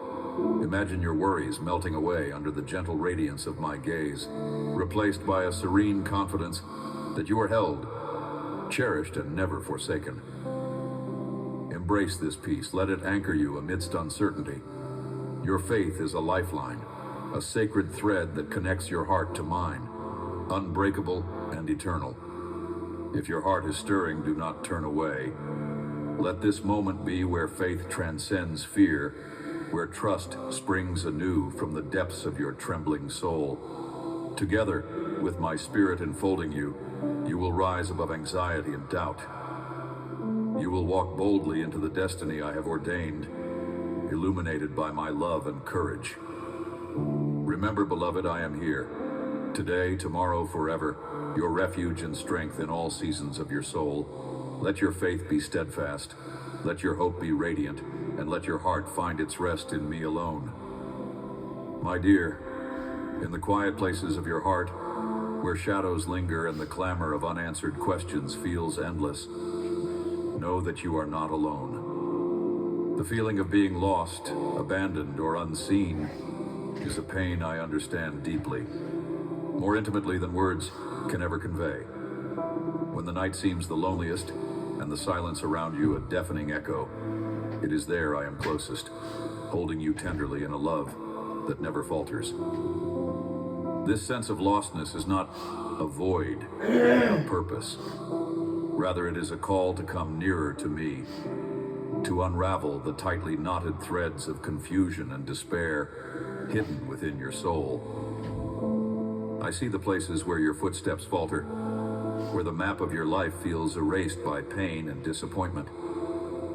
Imagine your worries melting away under the gentle radiance of my gaze, replaced by a serene confidence that you are held, cherished, and never forsaken. Embrace this peace. Let it anchor you amidst uncertainty. Your faith is a lifeline, a sacred thread that connects your heart to mine, unbreakable and eternal. If your heart is stirring, do not turn away. Let this moment be where faith transcends fear, where trust springs anew from the depths of your trembling soul. Together, with my spirit enfolding you, you will rise above anxiety and doubt. You will walk boldly into the destiny I have ordained, illuminated by my love and courage. Remember, beloved, I am here. Today, tomorrow, forever, your refuge and strength in all seasons of your soul. Let your faith be steadfast. Let your hope be radiant, and let your heart find its rest in me alone. My dear, in the quiet places of your heart, where shadows linger and the clamor of unanswered questions feels endless, know that you are not alone. The feeling of being lost, abandoned, or unseen is a pain I understand deeply, more intimately than words can ever convey. When the night seems the loneliest and the silence around you a deafening echo, it is there I am closest, holding you tenderly in a love that never falters. This sense of lostness is not a void, a purpose. Rather, it is a call to come nearer to me, to unravel the tightly knotted threads of confusion and despair hidden within your soul. I see the places where your footsteps falter, where the map of your life feels erased by pain and disappointment.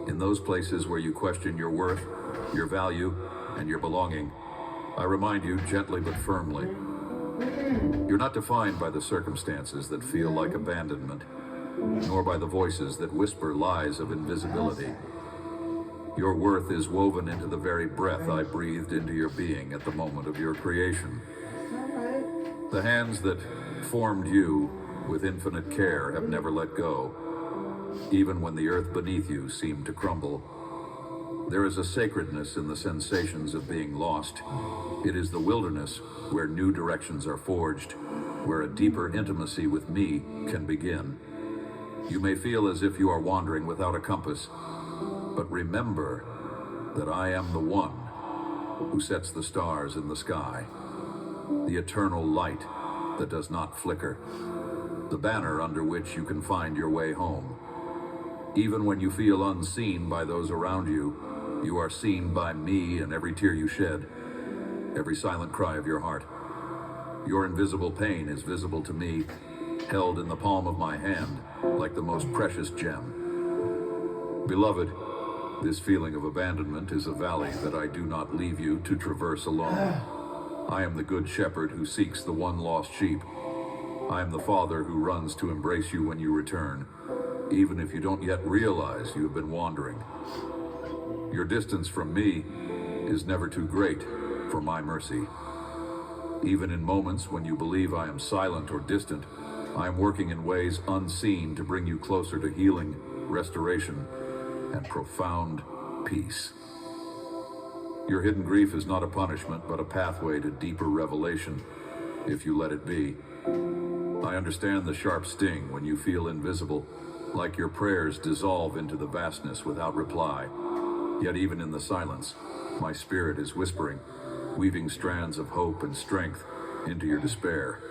In those places where you question your worth, your value, and your belonging, I remind you gently but firmly, you're not defined by the circumstances that feel like abandonment, nor by the voices that whisper lies of invisibility. Your worth is woven into the very breath I breathed into your being at the moment of your creation. The hands that formed you with infinite care have never let go, even when the earth beneath you seemed to crumble. There is a sacredness in the sensations of being lost. It is the wilderness where new directions are forged, where a deeper intimacy with me can begin. You may feel as if you are wandering without a compass, but remember that I am the one who sets the stars in the sky, the eternal light that does not flicker, the banner under which you can find your way home. Even when you feel unseen by those around you, you are seen by me in every tear you shed, every silent cry of your heart. Your invisible pain is visible to me, held in the palm of my hand like the most precious gem. Beloved, this feeling of abandonment is a valley that I do not leave you to traverse alone. I am the good shepherd who seeks the one lost sheep. I am the father who runs to embrace you when you return, even if you don't yet realize you have been wandering. Your distance from me is never too great for my mercy. Even in moments when you believe I am silent or distant, I am working in ways unseen to bring you closer to healing, restoration, and profound peace. Your hidden grief is not a punishment, but a pathway to deeper revelation, if you let it be. I understand the sharp sting when you feel invisible, like your prayers dissolve into the vastness without reply. Yet even in the silence, my spirit is whispering, weaving strands of hope and strength into your despair.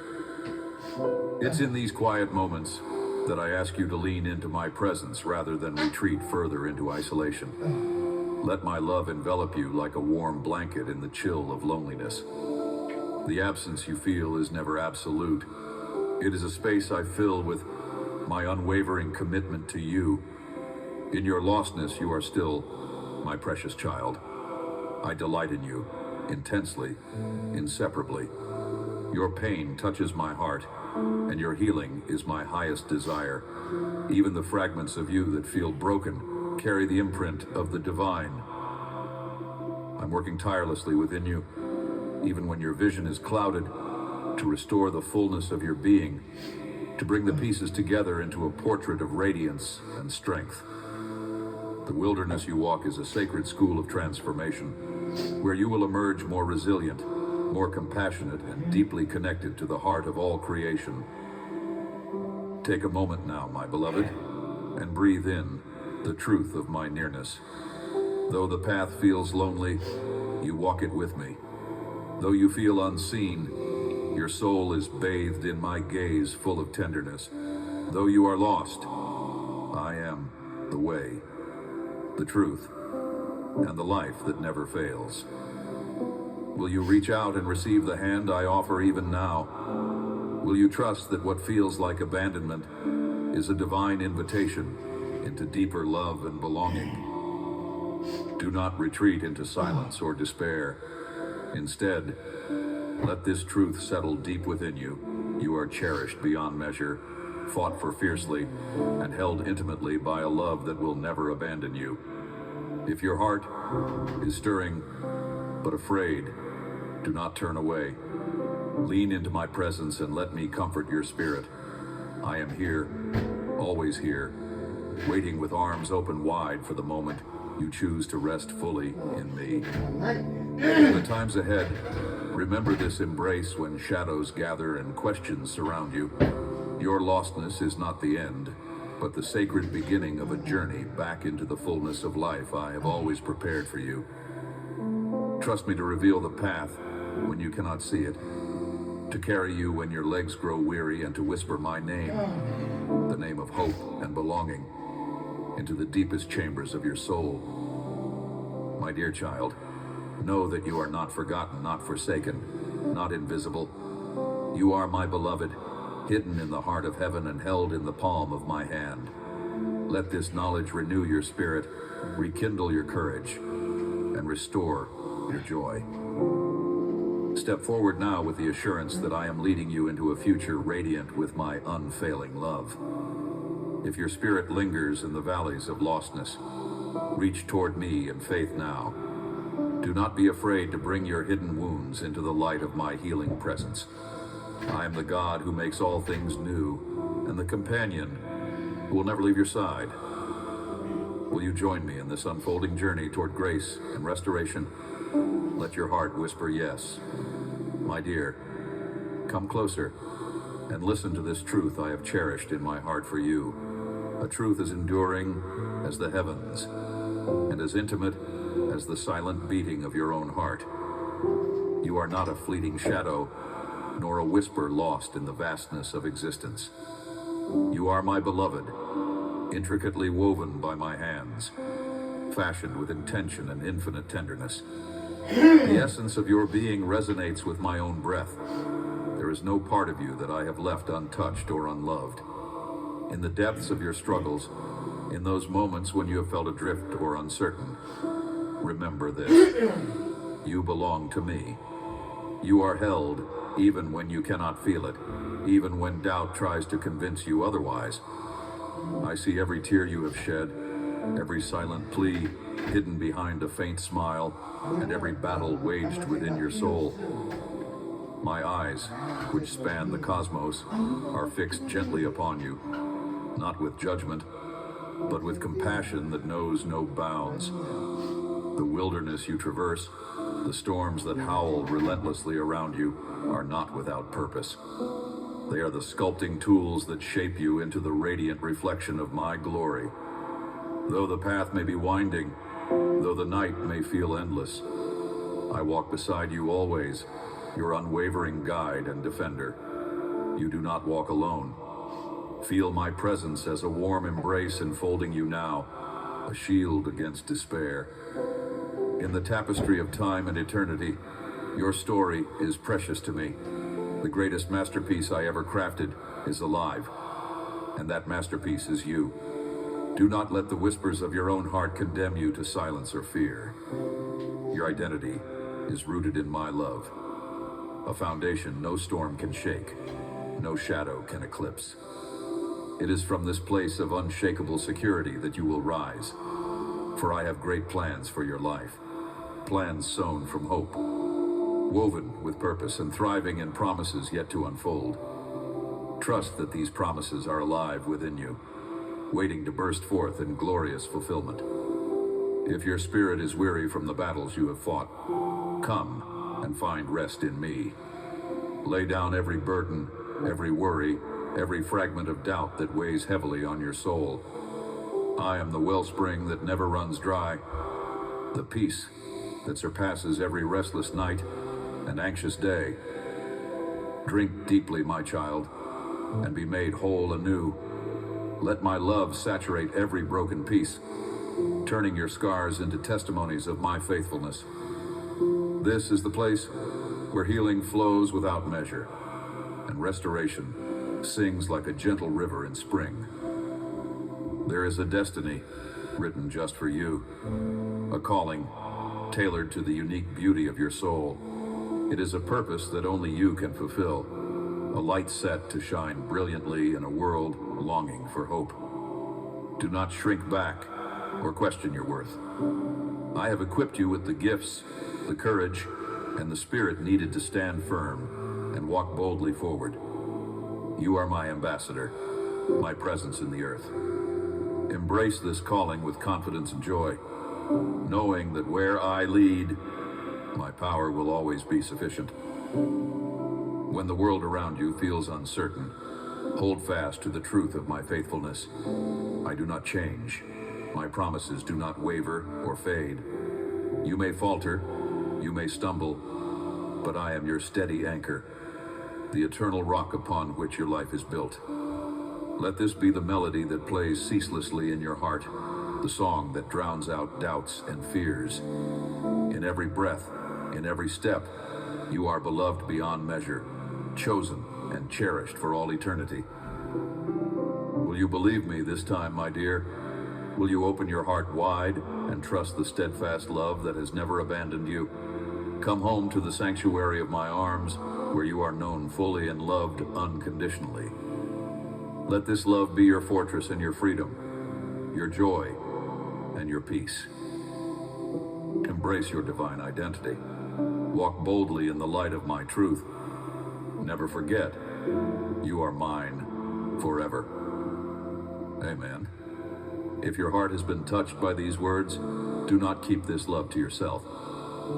It's in these quiet moments that I ask you to lean into my presence rather than retreat further into isolation. Let my love envelop you like a warm blanket in the chill of loneliness. The absence you feel is never absolute. It is a space I fill with my unwavering commitment to you. In your lostness, you are still my precious child. I delight in you, intensely, inseparably. Your pain touches my heart, and your healing is my highest desire. Even the fragments of you that feel broken carry the imprint of the divine. I'm working tirelessly within you, even when your vision is clouded, to restore the fullness of your being, to bring the pieces together into a portrait of radiance and strength. The wilderness you walk is a sacred school of transformation, where you will emerge more resilient, more compassionate, and deeply connected to the heart of all creation. Take a moment now, my beloved, and breathe in the truth of my nearness. Though the path feels lonely, you walk it with me. Though you feel unseen, your soul is bathed in my gaze full of tenderness. Though you are lost, I am the way, the truth, and the life that never fails. Will you reach out and receive the hand I offer even now? Will you trust that what feels like abandonment is a divine invitation into deeper love and belonging? Do not retreat into silence or despair. Instead, let this truth settle deep within you. You are cherished beyond measure, fought for fiercely, and held intimately by a love that will never abandon you. If your heart is stirring but afraid, do not turn away. Lean into my presence and let me comfort your spirit. I am here, always here, waiting with arms open wide for the moment you choose to rest fully in me. In the times ahead, remember this embrace when shadows gather and questions surround you. Your lostness is not the end, but the sacred beginning of a journey back into the fullness of life I have always prepared for you. Trust me to reveal the path when you cannot see it, to carry you when your legs grow weary, and to whisper my name, the name of hope and belonging, into the deepest chambers of your soul. My dear child, know that you are not forgotten, not forsaken, not invisible. You are my beloved, hidden in the heart of heaven and held in the palm of my hand. Let this knowledge renew your spirit, rekindle your courage, and restore your joy. Step forward now with the assurance that I am leading you into a future radiant with my unfailing love. If your spirit lingers in the valleys of lostness, reach toward me in faith now. Do not be afraid to bring your hidden wounds into the light of my healing presence. I am the God who makes all things new, and the companion who will never leave your side. Will you join me in this unfolding journey toward grace and restoration? Let your heart whisper yes. My dear, come closer and listen to this truth I have cherished in my heart for you. A truth as enduring as the heavens and as intimate as the silent beating of your own heart. You are not a fleeting shadow, nor a whisper lost in the vastness of existence. You are my beloved, intricately woven by my hands, fashioned with intention and infinite tenderness. The essence of your being resonates with my own breath. There is no part of you that I have left untouched or unloved. In the depths of your struggles, in those moments when you have felt adrift or uncertain, remember this: you belong to me. You are held even when you cannot feel it, even when doubt tries to convince you otherwise. I see every tear you have shed, every silent plea hidden behind a faint smile, and every battle waged within your soul. My eyes, which span the cosmos, are fixed gently upon you, not with judgment, but with compassion that knows no bounds. The wilderness you traverse, the storms that howl relentlessly around you, are not without purpose. They are the sculpting tools that shape you into the radiant reflection of my glory. Though the path may be winding, though the night may feel endless, I walk beside you always, your unwavering guide and defender. You do not walk alone. Feel my presence as a warm embrace enfolding you now, a shield against despair. In the tapestry of time and eternity, your story is precious to me. The greatest masterpiece I ever crafted is alive, and that masterpiece is you. Do not let the whispers of your own heart condemn you to silence or fear. Your identity is rooted in my love, a foundation no storm can shake, no shadow can eclipse. It is from this place of unshakable security that you will rise, for I have great plans for your life, plans sown from hope, woven with purpose and thriving in promises yet to unfold. Trust that these promises are alive within you, waiting to burst forth in glorious fulfillment. If your spirit is weary from the battles you have fought, come and find rest in me. Lay down every burden, every worry, every fragment of doubt that weighs heavily on your soul. I am the wellspring that never runs dry, the peace that surpasses every restless night and anxious day. Drink deeply, my child, and be made whole anew. Let my love saturate every broken piece, turning your scars into testimonies of my faithfulness. This is the place where healing flows without measure, and restoration sings like a gentle river in spring. There is a destiny written just for you, a calling tailored to the unique beauty of your soul. It is a purpose that only you can fulfill, a light set to shine brilliantly in a world longing for hope. Do not shrink back or question your worth. I have equipped you with the gifts, the courage, and the spirit needed to stand firm and walk boldly forward. You are my ambassador, my presence in the earth. Embrace this calling with confidence and joy, knowing that where I lead, my power will always be sufficient. When the world around you feels uncertain, hold fast to the truth of my faithfulness. I do not change. My promises do not waver or fade. You may falter, you may stumble, but I am your steady anchor, the eternal rock upon which your life is built. Let this be the melody that plays ceaselessly in your heart, the song that drowns out doubts and fears. In every breath, in every step, you are beloved beyond measure, chosen and cherished for all eternity. Will you believe me this time, my dear? Will you open your heart wide and trust the steadfast love that has never abandoned you? Come home to the sanctuary of my arms, where you are known fully and loved unconditionally. Let this love be your fortress and your freedom, your joy and your peace. Embrace your divine identity. Walk boldly in the light of my truth. Never forget, you are mine forever. Amen. If your heart has been touched by these words, do not keep this love to yourself.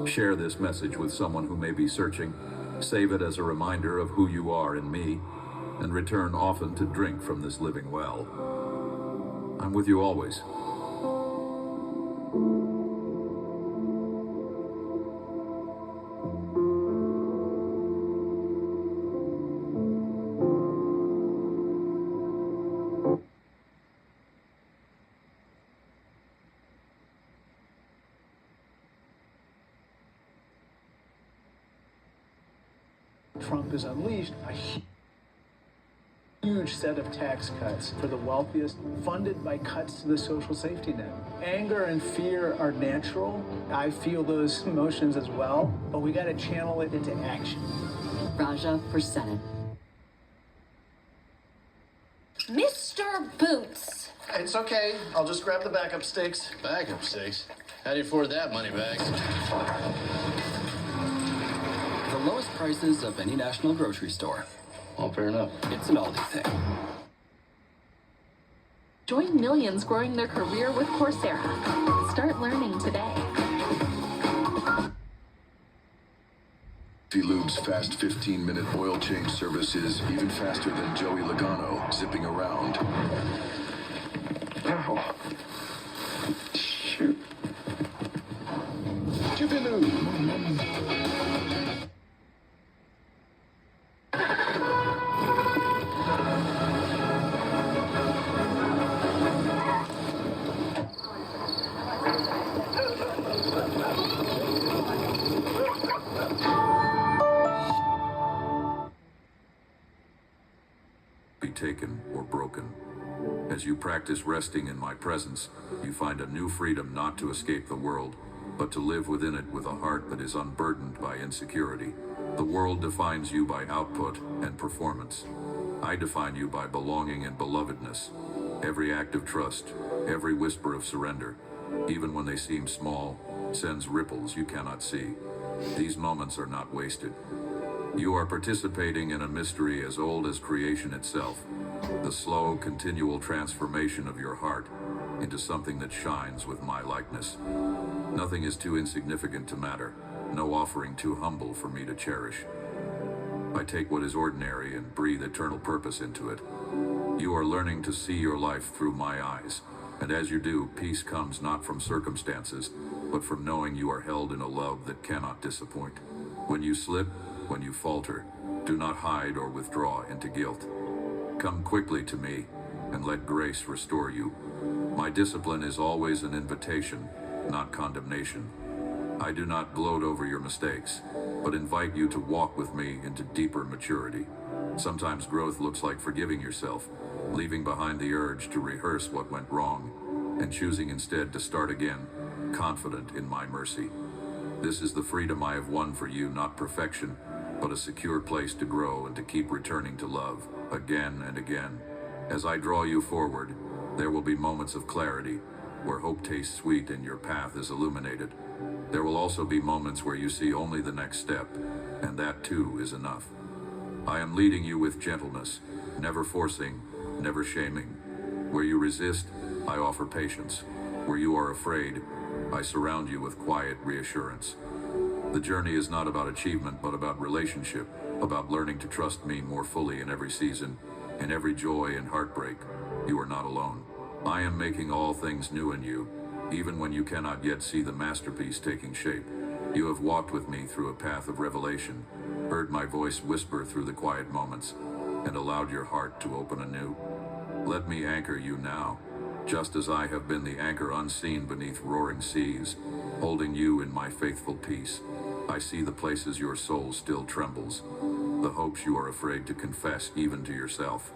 Share this message with someone who may be searching. Save it as a reminder of who you are in me, and return often to drink from this living well. I'm with you always. Trump has unleashed a huge set of tax cuts for the wealthiest, funded by cuts to the social safety net. Anger and fear are natural. I feel those emotions as well, but we got to channel it into action. Raja for Senate. Mr. Boots. It's okay. I'll just grab the backup stakes. Backup stakes? How do you afford that, Moneybags? The lowest prices of any national grocery store. Well, fair enough. It's an Aldi thing. Join millions growing their career with Coursera. Start learning today. Lube's fast 15-minute oil change service is even faster than Joey Logano zipping around. Oh. Shoot. Jiffy Lube. Be taken or broken. As you practice resting in my presence, you find a new freedom not to escape the world, but to live within it with a heart that is unburdened by insecurity. The world defines you by output and performance. I define you by belonging and belovedness. Every act of trust, every whisper of surrender, even when they seem small, sends ripples you cannot see. These moments are not wasted. You are participating in a mystery as old as creation itself, the slow, continual transformation of your heart. into something that shines with my likeness. Nothing is too insignificant to matter, no offering too humble for me to cherish. I take what is ordinary and breathe eternal purpose into it. You are learning to see your life through my eyes, and as you do, peace comes not from circumstances, but from knowing you are held in a love that cannot disappoint. When you slip, when you falter, do not hide or withdraw into guilt. Come quickly to me, and let grace restore you. My discipline is always an invitation, not condemnation. I do not gloat over your mistakes, but invite you to walk with me into deeper maturity. Sometimes growth looks like forgiving yourself, leaving behind the urge to rehearse what went wrong, and choosing instead to start again, confident in my mercy. This is the freedom I have won for you, not perfection, but a secure place to grow and to keep returning to love, again and again. As I draw you forward, there will be moments of clarity, where hope tastes sweet and your path is illuminated. There will also be moments where you see only the next step, and that too is enough. I am leading you with gentleness, never forcing, never shaming. Where you resist, I offer patience. Where you are afraid, I surround you with quiet reassurance. The journey is not about achievement, but about relationship, about learning to trust me more fully in every season, in every joy and heartbreak. You are not alone. I am making all things new in you, even when you cannot yet see the masterpiece taking shape. You have walked with me through a path of revelation, heard my voice whisper through the quiet moments, and allowed your heart to open anew. Let me anchor you now, just as I have been the anchor unseen beneath roaring seas, holding you in my faithful peace. I see the places your soul still trembles, the hopes you are afraid to confess even to yourself.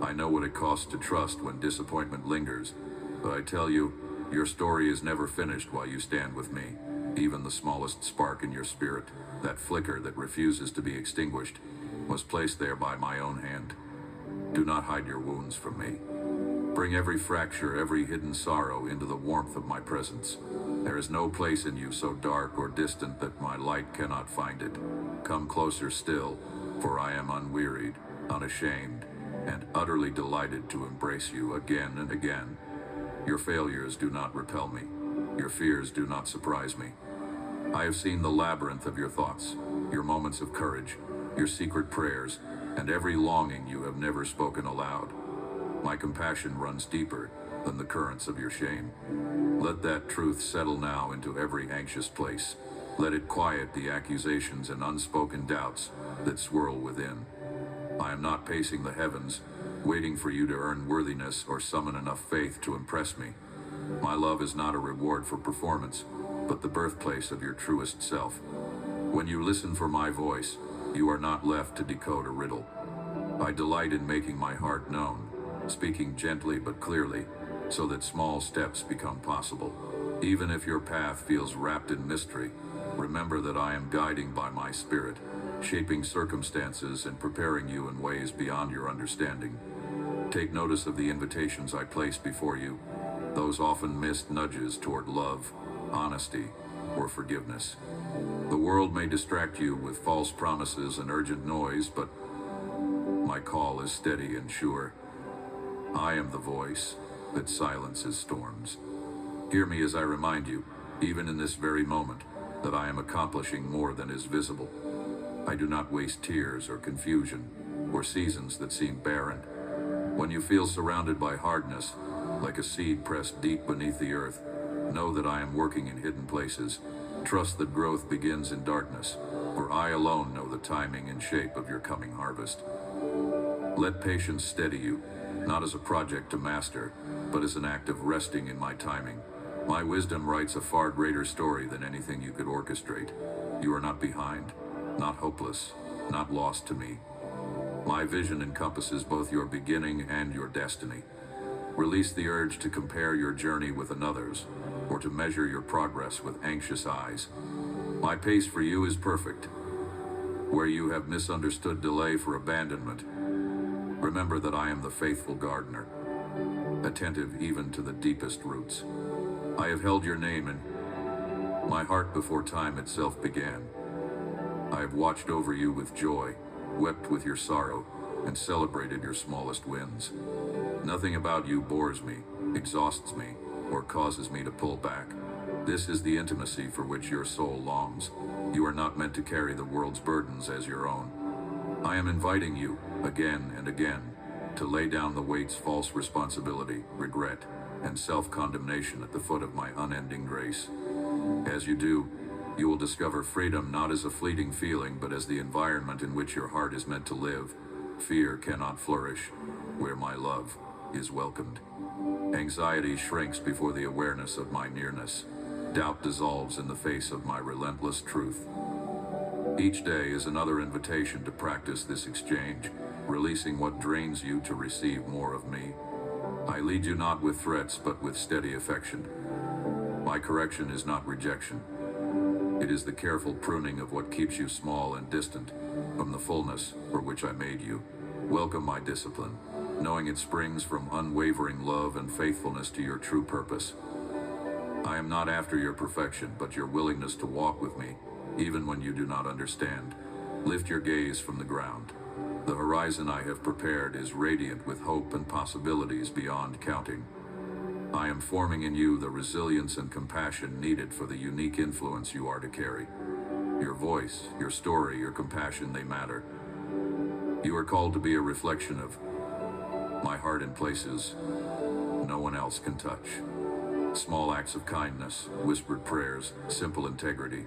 I know what it costs to trust when disappointment lingers, but I tell you, your story is never finished while you stand with me. Even the smallest spark in your spirit, that flicker that refuses to be extinguished, was placed there by my own hand. Do not hide your wounds from me. Bring every fracture, every hidden sorrow into the warmth of my presence. There is no place in you so dark or distant that my light cannot find it. Come closer still, for I am unwearied, unashamed, and utterly delighted to embrace you again and again. Your failures do not repel me. Your fears do not surprise me. I have seen the labyrinth of your thoughts, your moments of courage, your secret prayers, and every longing you have never spoken aloud. My compassion runs deeper than the currents of your shame. Let that truth settle now into every anxious place. Let it quiet the accusations and unspoken doubts that swirl within. I am not pacing the heavens, waiting for you to earn worthiness or summon enough faith to impress me. My love is not a reward for performance, but the birthplace of your truest self. When you listen for my voice, you are not left to decode a riddle. I delight in making my heart known, speaking gently but clearly, so that small steps become possible. Even if your path feels wrapped in mystery, remember that I am guiding by my spirit, shaping circumstances and preparing you in ways beyond your understanding. Take notice of the invitations I place before you, those often missed nudges toward love, honesty, or forgiveness. The world may distract you with false promises and urgent noise, but my call is steady and sure. I am the voice that silences storms. Hear me as I remind you, even in this very moment, that I am accomplishing more than is visible. I do not waste tears or confusion, or seasons that seem barren. When you feel surrounded by hardness, like a seed pressed deep beneath the earth, know that I am working in hidden places. Trust that growth begins in darkness, for I alone know the timing and shape of your coming harvest. Let patience steady you, not as a project to master, but as an act of resting in my timing. My wisdom writes a far greater story than anything you could orchestrate. You are not behind, not hopeless, not lost to me. My vision encompasses both your beginning and your destiny. Release the urge to compare your journey with another's, or to measure your progress with anxious eyes. My pace for you is perfect. Where you have misunderstood delay for abandonment, remember that I am the faithful gardener, attentive even to the deepest roots. I have held your name in my heart before time itself began. I have watched over you with joy, wept with your sorrow, and celebrated your smallest wins. Nothing about you bores me, exhausts me, or causes me to pull back. This is the intimacy for which your soul longs. You are not meant to carry the world's burdens as your own. I am inviting you, again and again, to lay down the weight's false responsibility, regret, and self-condemnation at the foot of my unending grace. As you do, you will discover freedom not as a fleeting feeling, but as the environment in which your heart is meant to live. Fear cannot flourish where my love is welcomed. Anxiety shrinks before the awareness of my nearness. Doubt dissolves in the face of my relentless truth. Each day is another invitation to practice this exchange, releasing what drains you to receive more of me. I lead you not with threats, but with steady affection. My correction is not rejection. It is the careful pruning of what keeps you small and distant from the fullness for which I made you. Welcome my discipline, knowing it springs from unwavering love and faithfulness to your true purpose. I am not after your perfection, but your willingness to walk with me, even when you do not understand. Lift your gaze from the ground. The horizon I have prepared is radiant with hope and possibilities beyond counting. I am forming in you the resilience and compassion needed for the unique influence you are to carry. Your voice, your story, your compassion, they matter. You are called to be a reflection of my heart in places no one else can touch. Small acts of kindness, whispered prayers, simple integrity.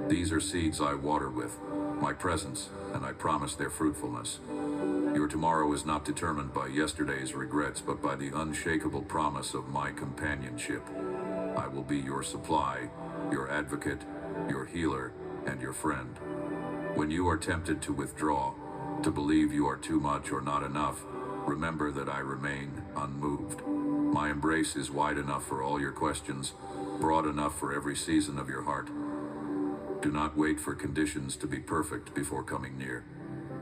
These are seeds I water with my presence, and I promise their fruitfulness. Your tomorrow is not determined by yesterday's regrets, but by the unshakable promise of my companionship. I will be your supply, your advocate, your healer, and your friend. When you are tempted to withdraw, to believe you are too much or not enough, remember that I remain unmoved. My embrace is wide enough for all your questions, broad enough for every season of your heart. Do not wait for conditions to be perfect before coming near.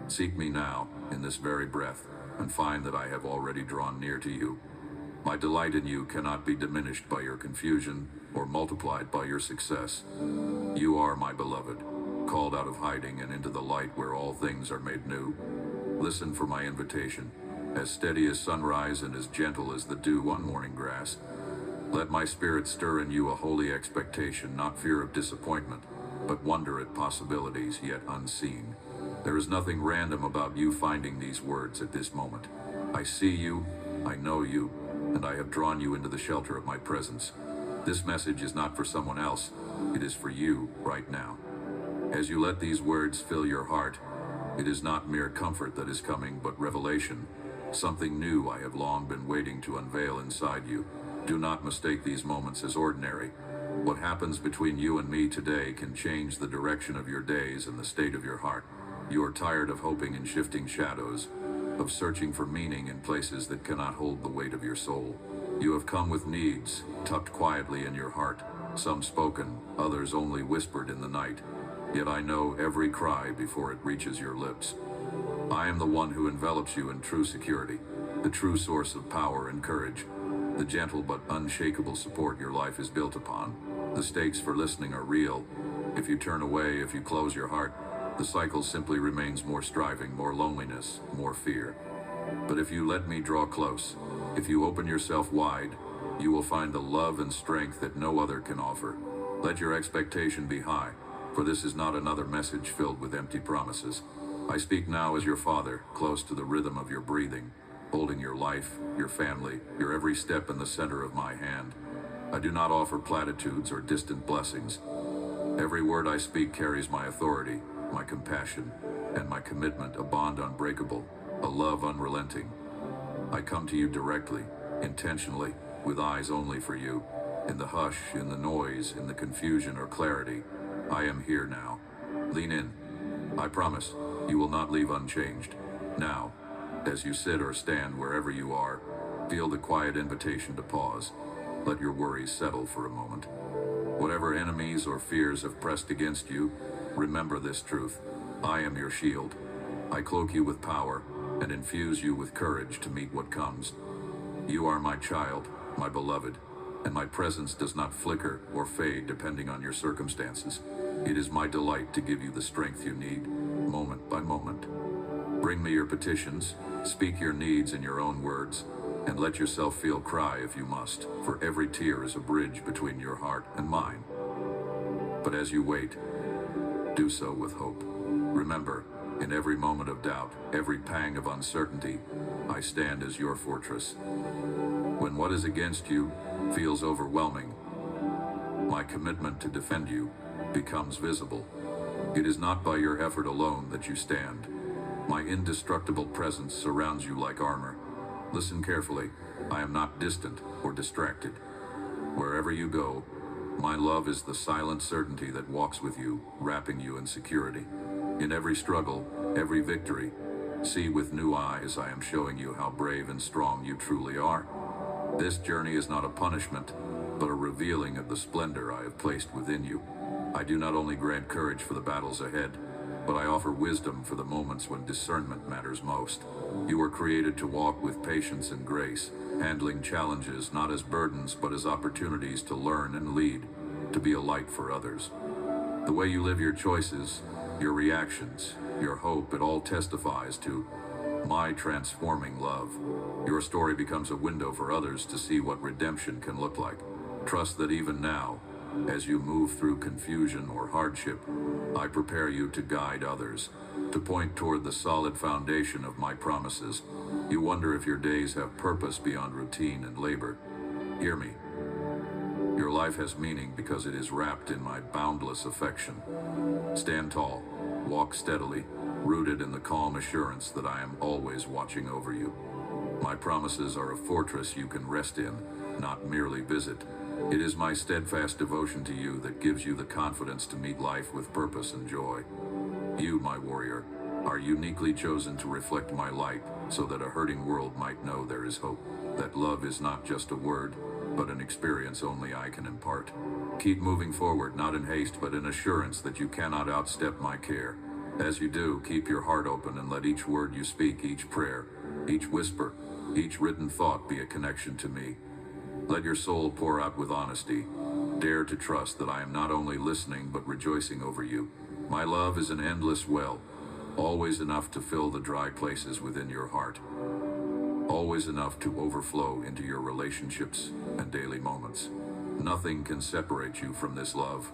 Seek me now, in this very breath, and find that I have already drawn near to you. My delight in you cannot be diminished by your confusion or multiplied by your success. You are my beloved, called out of hiding and into the light where all things are made new. Listen for my invitation, as steady as sunrise and as gentle as the dew on morning grass. Let my spirit stir in you a holy expectation, not fear of disappointment, but wonder at possibilities yet unseen. There is nothing random about you finding these words at this moment. I see you, I know you, and I have drawn you into the shelter of my presence. This message is not for someone else, it is for you right now. As you let these words fill your heart, it is not mere comfort that is coming, but revelation, something new I have long been waiting to unveil inside you. Do not mistake these moments as ordinary. What happens between you and me today can change the direction of your days and the state of your heart. You are tired of hoping in shifting shadows, of searching for meaning in places that cannot hold the weight of your soul. You have come with needs, tucked quietly in your heart, some spoken, others only whispered in the night. Yet I know every cry before it reaches your lips. I am the one who envelops you in true security, the true source of power and courage, the gentle but unshakable support your life is built upon. The stakes for listening are real. If you turn away, if you close your heart, the cycle simply remains more striving, more loneliness, more fear. But if you let me draw close, if you open yourself wide, you will find the love and strength that no other can offer. Let your expectation be high, for this is not another message filled with empty promises. I speak now as your father, close to the rhythm of your breathing, holding your life, your family, your every step in the center of my hand. I do not offer platitudes or distant blessings. Every word I speak carries my authority, my compassion, and my commitment, a bond unbreakable, a love unrelenting. I come to you directly, intentionally, with eyes only for you. In the hush, in the noise, in the confusion or clarity, I am here now. Lean in. I promise, you will not leave unchanged. Now, as you sit or stand wherever you are, feel the quiet invitation to pause. Let your worries settle for a moment. Whatever enemies or fears have pressed against you, remember this truth. I am your shield. I cloak you with power and infuse you with courage to meet what comes. You are my child, my beloved, and my presence does not flicker or fade depending on your circumstances. It is my delight to give you the strength you need, moment by moment. Bring me your petitions, speak your needs in your own words, and let yourself feel cry if you must, for every tear is a bridge between your heart and mine. But as you wait, do so with hope. Remember, in every moment of doubt, every pang of uncertainty, I stand as your fortress. When what is against you feels overwhelming, my commitment to defend you becomes visible. It is not by your effort alone that you stand. My indestructible presence surrounds you like armor. Listen carefully. I am not distant or distracted. Wherever you go, my love is the silent certainty that walks with you, wrapping you in security. In every struggle, every victory, see with new eyes I am showing you how brave and strong you truly are. This journey is not a punishment, but a revealing of the splendor I have placed within you. I do not only grant courage for the battles ahead, but I offer wisdom for the moments when discernment matters most. You were created to walk with patience and grace, handling challenges not as burdens but as opportunities to learn and lead, to be a light for others. The way you live your choices, your reactions, your hope, it all testifies to my transforming love. Your story becomes a window for others to see what redemption can look like. Trust that even now, as you move through confusion or hardship, I prepare you to guide others, to point toward the solid foundation of my promises. You wonder if your days have purpose beyond routine and labor. Hear me. Your life has meaning because it is wrapped in my boundless affection. Stand tall, walk steadily, rooted in the calm assurance that I am always watching over you. My promises are a fortress you can rest in, not merely visit. It is my steadfast devotion to you that gives you the confidence to meet life with purpose and joy. You, my warrior, are uniquely chosen to reflect my light so that a hurting world might know there is hope. That love is not just a word, but an experience only I can impart. Keep moving forward, not in haste, but in assurance that you cannot outstep my care. As you do, keep your heart open and let each word you speak, each prayer, each whisper, each written thought be a connection to me. Let your soul pour out with honesty. Dare to trust that I am not only listening but rejoicing over you. My love is an endless well, always enough to fill the dry places within your heart. Always enough to overflow into your relationships and daily moments. Nothing can separate you from this love.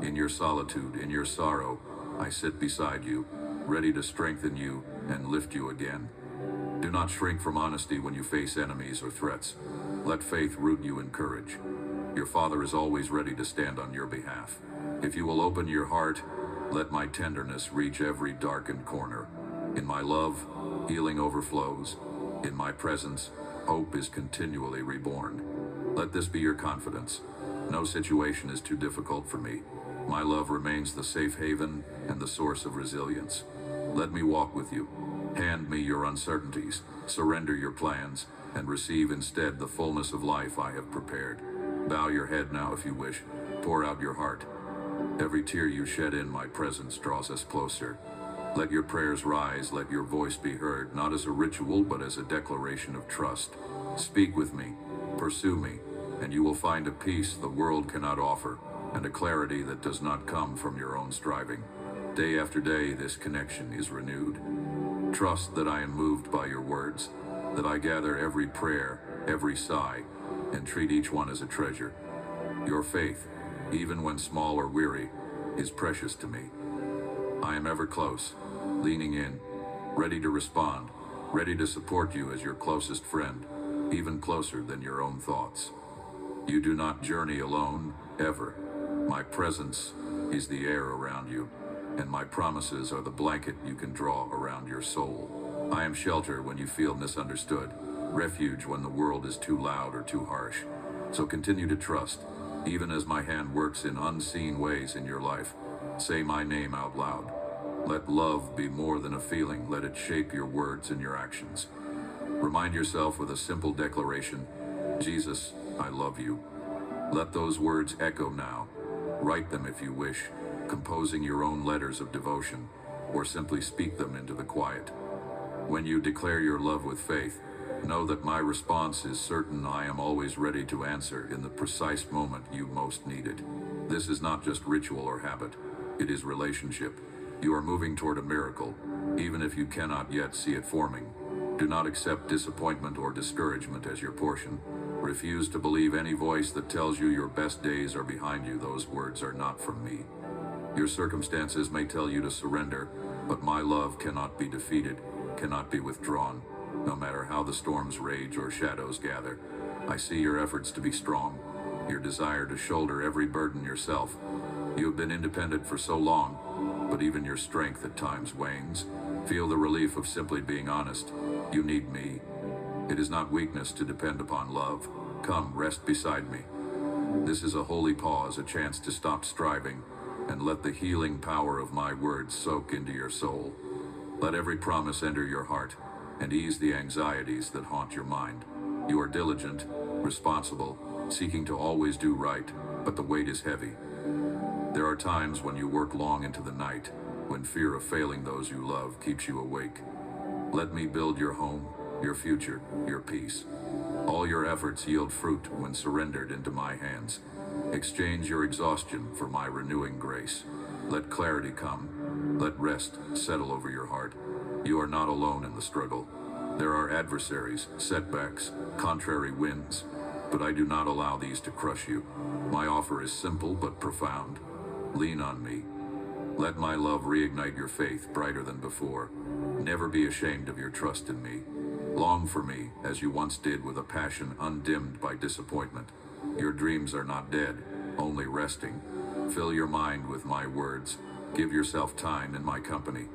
In your solitude, in your sorrow, I sit beside you, ready to strengthen you and lift you again. Do not shrink from honesty when you face enemies or threats. Let faith root you in courage. Your Father is always ready to stand on your behalf. If you will open your heart, let my tenderness reach every darkened corner. In my love, healing overflows. In my presence, hope is continually reborn. Let this be your confidence. No situation is too difficult for me. My love remains the safe haven and the source of resilience. Let me walk with you. Hand me your uncertainties, surrender your plans, and receive instead the fullness of life I have prepared. Bow your head now if you wish. Pour out your heart. Every tear you shed in my presence draws us closer. Let your prayers rise, let your voice be heard, not as a ritual, but as a declaration of trust. Speak with me, pursue me, and you will find a peace the world cannot offer, and a clarity that does not come from your own striving. Day after day, this connection is renewed. Trust that I am moved by your words, that I gather every prayer, every sigh, and treat each one as a treasure. Your faith, even when small or weary, is precious to me. I am ever close, leaning in, ready to respond, ready to support you as your closest friend, even closer than your own thoughts. You do not journey alone, ever. My presence is the air around you, and my promises are the blanket you can draw around your soul. I am shelter when you feel misunderstood, refuge when the world is too loud or too harsh. So continue to trust, even as my hand works in unseen ways in your life. Say my name out loud. Let love be more than a feeling. Let it shape your words and your actions. Remind yourself with a simple declaration, Jesus, I love you. Let those words echo now. Write them if you wish, composing your own letters of devotion, or simply speak them into the quiet. When you declare your love with faith, know that my response is certain. I am always ready to answer in the precise moment you most need it. This is not just ritual or habit. It is relationship. You are moving toward a miracle, even if you cannot yet see it forming. Do not accept disappointment or discouragement as your portion. Refuse to believe any voice that tells you your best days are behind you. Those words are not from me. Your circumstances may tell you to surrender, but my love cannot be defeated, cannot be withdrawn, no matter how the storms rage or shadows gather. I see your efforts to be strong, your desire to shoulder every burden yourself. You have been independent for so long, but even your strength at times wanes. Feel the relief of simply being honest. You need me. It is not weakness to depend upon love. Come, rest beside me. This is a holy pause, a chance to stop striving, and let the healing power of my words soak into your soul. Let every promise enter your heart, and ease the anxieties that haunt your mind. You are diligent, responsible, seeking to always do right, but the weight is heavy. There are times when you work long into the night, when fear of failing those you love keeps you awake. Let me build your home, your future, your peace. All your efforts yield fruit when surrendered into my hands. Exchange your exhaustion for my renewing grace. Let clarity come. Let rest settle over your heart. You are not alone in the struggle. There are adversaries, setbacks, contrary winds, but I do not allow these to crush you. My offer is simple but profound. Lean on me. Let my love reignite your faith brighter than before. Never be ashamed of your trust in me. Long for me, as you once did, with a passion undimmed by disappointment. Your dreams are not dead, only resting. Fill your mind with my words. Give yourself time in my company.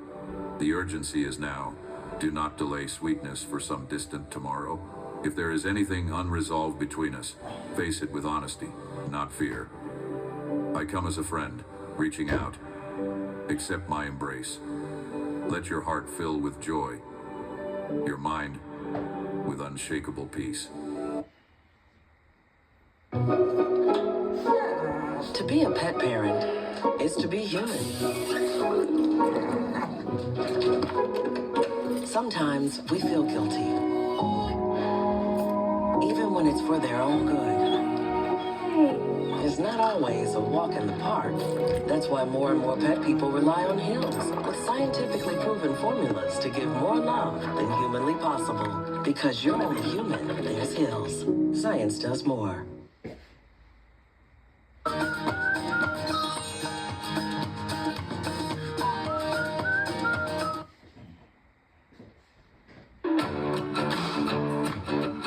The urgency is now. Do not delay sweetness for some distant tomorrow. If there is anything unresolved between us, face it with honesty, not fear. I come as a friend, reaching out. Accept my embrace. Let your heart fill with joy, your mind with unshakable peace. To be a pet parent is to be human. Sometimes we feel guilty, even when it's for their own good. It's not always a walk in the park. That's why more and more pet people rely on Hills, with scientifically proven formulas to give more love than humanly possible. Because you're only human, there's Hills. Science does more.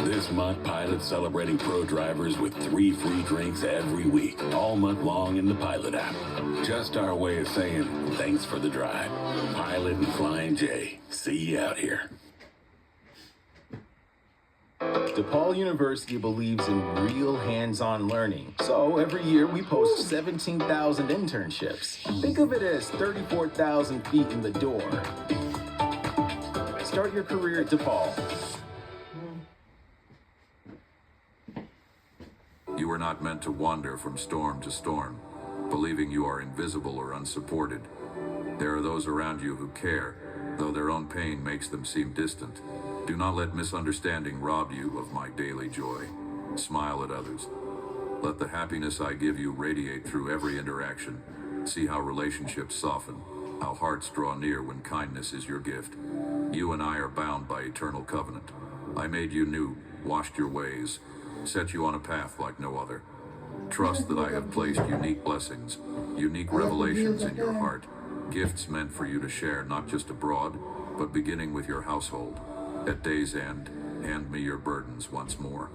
This month, Pilot's celebrating pro drivers with 3 free drinks every week, all month long in the Pilot app. Just our way of saying thanks for the drive. Pilot and Flying J. See you out here. DePaul University believes in real hands-on learning. So every year we post 17,000 internships. Think of it as 34,000 feet in the door. Start your career at DePaul. You are not meant to wander from storm to storm, believing you are invisible or unsupported. There are those around you who care, though their own pain makes them seem distant. Do not let misunderstanding rob you of my daily joy. Smile at others. Let the happiness I give you radiate through every interaction. See how relationships soften, how hearts draw near when kindness is your gift. You and I are bound by eternal covenant. I made you new, washed your ways, set you on a path like no other. Trust that I have placed unique blessings, unique revelations in your heart, gifts meant for you to share not just abroad, but beginning with your household. At day's end, hand me your burdens once more.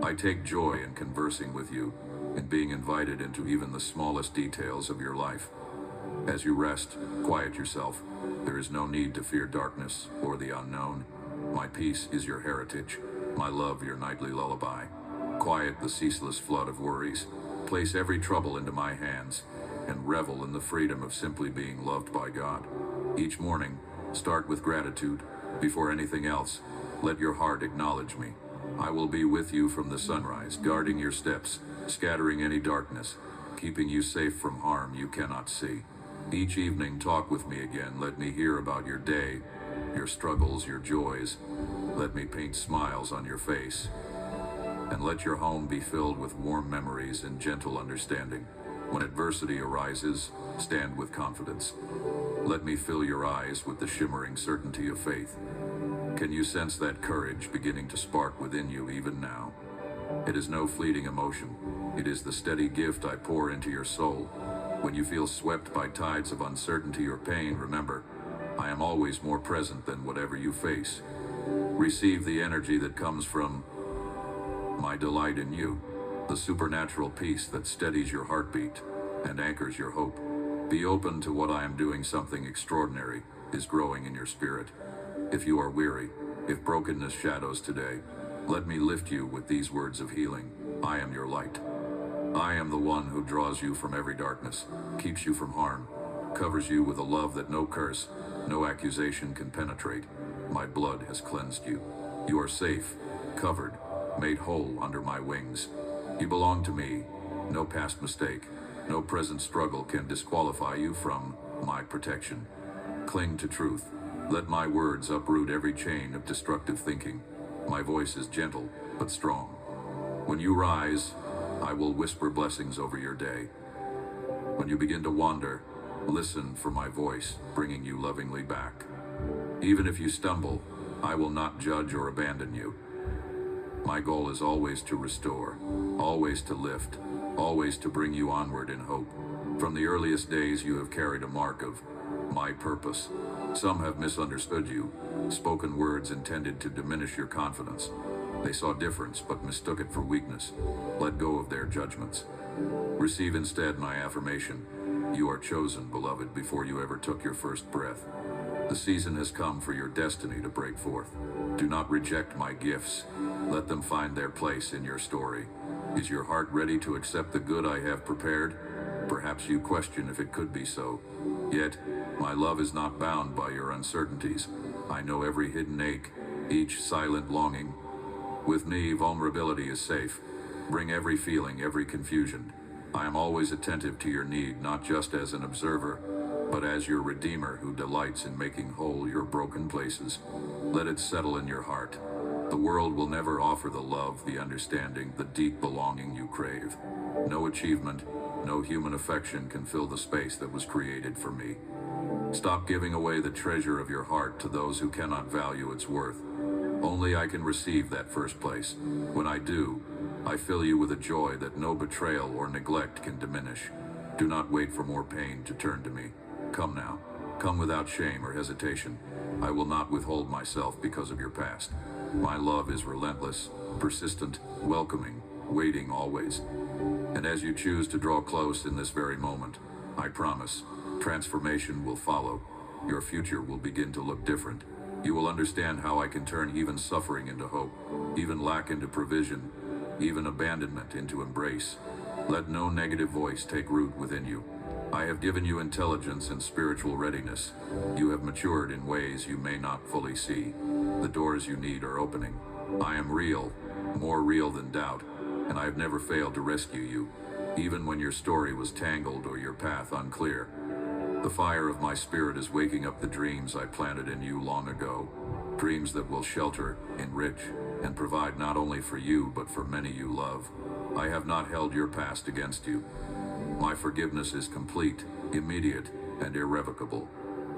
I take joy in conversing with you, in being invited into even the smallest details of your life. As you rest, quiet yourself. There is no need to fear darkness or the unknown. My peace is your heritage, my love your nightly lullaby. Quiet the ceaseless flood of worries. Place every trouble into my hands, and revel in the freedom of simply being loved by God. Each morning, start with gratitude. Before anything else, let your heart acknowledge me. I will be with you from the sunrise, guarding your steps, scattering any darkness, keeping you safe from harm you cannot see. Each evening, talk with me again. Let me hear about your day, your struggles, your joys. Let me paint smiles on your face. And let your home be filled with warm memories and gentle understanding. When adversity arises, stand with confidence. Let me fill your eyes with the shimmering certainty of faith. Can you sense that courage beginning to spark within you even now? It is no fleeting emotion. It is the steady gift I pour into your soul. When you feel swept by tides of uncertainty or pain, remember, I am always more present than whatever you face. Receive the energy that comes from my delight in you, the supernatural peace that steadies your heartbeat and anchors your hope. Be open to what I am doing. Something extraordinary is growing in your spirit. If you are weary, if brokenness shadows today, let me lift you with these words of healing. I am your light. I am the one who draws you from every darkness, keeps you from harm, covers you with a love that no curse, no accusation can penetrate. My blood has cleansed you. You are safe, covered, made whole under my wings. You belong to me. No past mistake, no present struggle can disqualify you from my protection. Cling to truth. Let my words uproot every chain of destructive thinking. My voice is gentle, but strong. When you rise, I will whisper blessings over your day. When you begin to wander, listen for my voice, bringing you lovingly back. Even if you stumble, I will not judge or abandon you. My goal is always to restore, always to lift, always to bring you onward in hope. From the earliest days, you have carried a mark of my purpose. Some have misunderstood you, spoken words intended to diminish your confidence. They saw difference but mistook it for weakness. Let go of their judgments. Receive instead my affirmation. You are chosen, beloved, before you ever took your first breath. The season has come for your destiny to break forth. Do not reject my gifts. Let them find their place in your story. Is your heart ready to accept the good I have prepared? Perhaps you question if it could be so. Yet, my love is not bound by your uncertainties. I know every hidden ache, each silent longing. With me, vulnerability is safe. Bring every feeling, every confusion. I am always attentive to your need, not just as an observer, but as your redeemer who delights in making whole your broken places. Let it settle in your heart. The world will never offer the love, the understanding, the deep belonging you crave. No achievement, no human affection can fill the space that was created for me. Stop giving away the treasure of your heart to those who cannot value its worth. Only I can receive that first place. When I do, I fill you with a joy that no betrayal or neglect can diminish. Do not wait for more pain to turn to me. Come now. Come without shame or hesitation. I will not withhold myself because of your past. My love is relentless, persistent, welcoming, waiting always. And as you choose to draw close in this very moment, I promise, transformation will follow. Your future will begin to look different. You will understand how I can turn even suffering into hope, even lack into provision, even abandonment into embrace. Let no negative voice take root within you. I have given you intelligence and spiritual readiness. You have matured in ways you may not fully see. The doors you need are opening. I am real, more real than doubt, and I have never failed to rescue you, even when your story was tangled or your path unclear. The fire of my spirit is waking up the dreams I planted in you long ago, dreams that will shelter, enrich, and provide not only for you but for many you love. I have not held your past against you. My forgiveness is complete, immediate, and irrevocable.